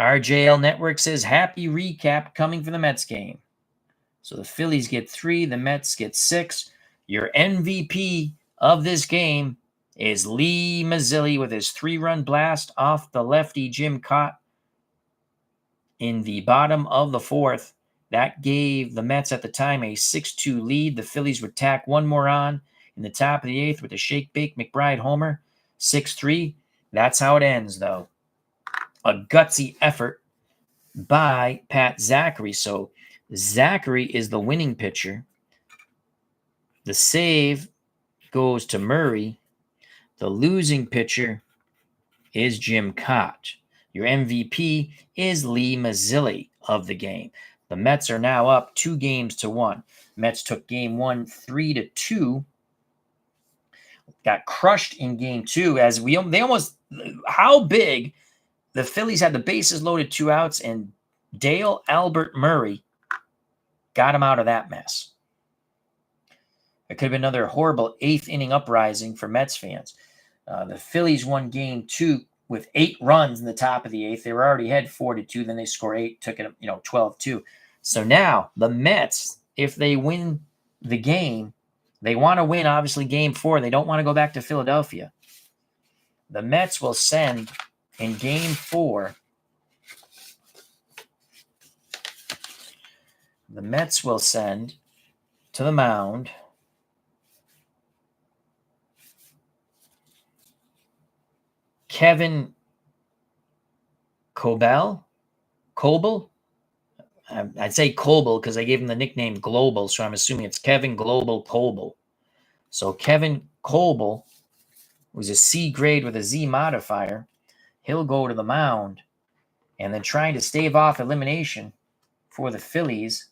RJL Network says happy recap coming for the Mets game. So the Phillies get 3, the Mets get 6. Your MVP of this game is Lee Mazzilli with his 3-run blast off the lefty Jim Cott in the bottom of the 4th. That gave the Mets at the time a 6-2 lead. The Phillies would tack one more on in the top of the 8th with a shake-bake McBride homer, 6-3. That's how it ends, though. A gutsy effort by Pat Zachary. So Zachary is the winning pitcher. The save goes to Murray. The losing pitcher is Jim Cott. Your MVP is Lee Mazzilli of the game. The Mets are now up 2-1. Mets took game 1 3-2. Got crushed in game 2 as they almost, how big, the Phillies had the bases loaded, 2 outs, and Dale Albert Murray got him out of that mess. It could have been another horrible 8th inning uprising for Mets fans. The Phillies won game 2 with 8 runs in the top of the 8th. They were already ahead 4-2. Then they score 8, took it, 12-2. So now the Mets, if they win the game, they want to win, obviously, game 4. They don't want to go back to Philadelphia. The Mets will send in game 4. The Mets will send to the mound Kevin Coble. I'd say Coble because I gave him the nickname Global, so I'm assuming it's Kevin Global Coble. So Kevin Coble was a C grade with a Z modifier. He'll go to the mound, and then trying to stave off elimination for the Phillies.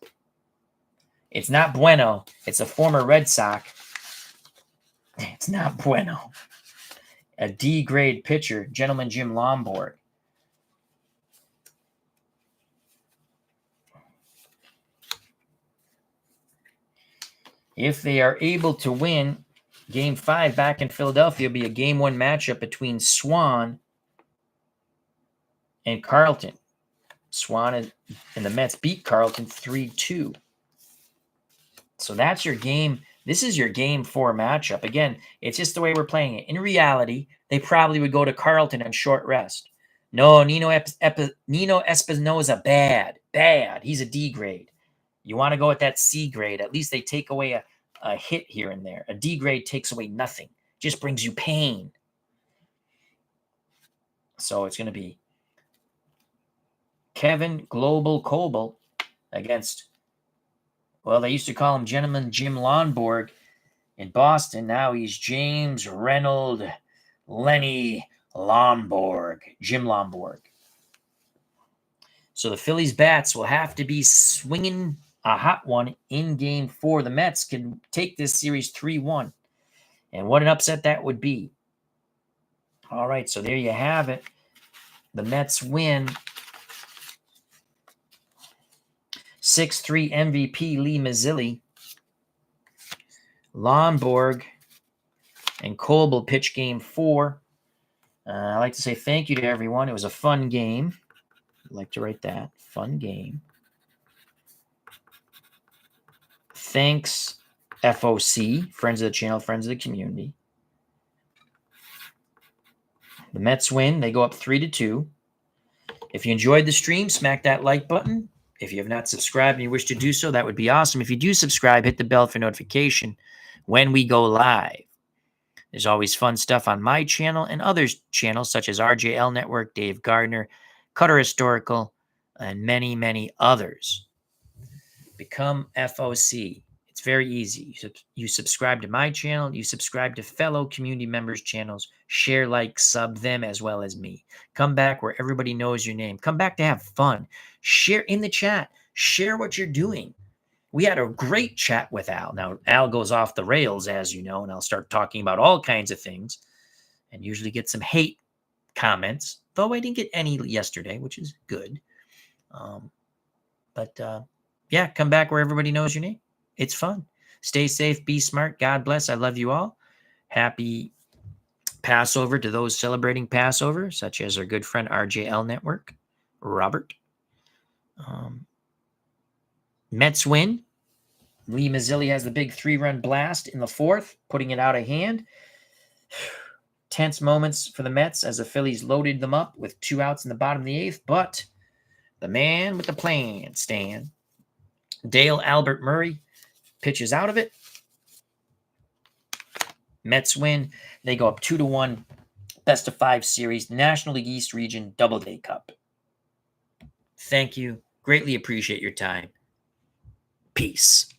It's not bueno. It's a former Red Sox. It's not bueno. A D grade pitcher, gentleman Jim Lomborg. If they are able to win game 5 back in Philadelphia, it'll be a game 1 matchup between Swan and Carlton. Swan and the Mets beat Carlton 3-2. So that's your game. This is your game 4 matchup. Again, it's just the way we're playing it. In reality, they probably would go to Carlton on short rest. No, Nino Espinosa, bad. He's a D grade. You want to go with that C grade. At least they take away a hit here and there. A D grade takes away nothing. Just brings you pain. So it's going to be Kevin Global Coble against, well, they used to call him Gentleman Jim Lomborg in Boston. Now he's James Reynold Lenny Lomborg. Jim Lomborg. So the Phillies bats will have to be swinging a hot one in game 4. The Mets can take this series 3-1. And what an upset that would be. All right, so there you have it. The Mets win. 6-3 MVP Lee Mazzilli. Lomborg and Coble pitch game 4. I'd like to say thank you to everyone. It was a fun game. I'd like to write that. Fun game. Thanks, FOC, friends of the channel, friends of the community. The Mets win. They go up 3-2. If you enjoyed the stream, smack that like button. If you have not subscribed and you wish to do so, that would be awesome. If you do subscribe, hit the bell for notification when we go live. There's always fun stuff on my channel and others' channels, such as RJL Network, Dave Gardner, Cutter Historical, and many, many others. Become FOC. It's very easy. You subscribe to my channel. You subscribe to fellow community members' channels. Share, like, sub them as well as me. Come back where everybody knows your name. Come back to have fun. Share in the chat. Share what you're doing. We had a great chat with Al. Now, Al goes off the rails, as you know, and I'll start talking about all kinds of things and usually get some hate comments, though I didn't get any yesterday, which is good. Yeah, come back where everybody knows your name. It's fun. Stay safe, be smart. God bless. I love you all. Happy Passover to those celebrating Passover, such as our good friend RJL Network, Robert. Mets win. Lee Mazzilli has the big 3-run blast in the 4th, putting it out of hand. tense moments for the Mets as the Phillies loaded them up with 2 outs in the bottom of the 8th, but the man with the plan, Stan, Dale Albert Murray, pitches out of it. Mets win. They go up 2-1. Best of 5 series, National League East Region Doubleday Cup. Thank you. Greatly appreciate your time. Peace.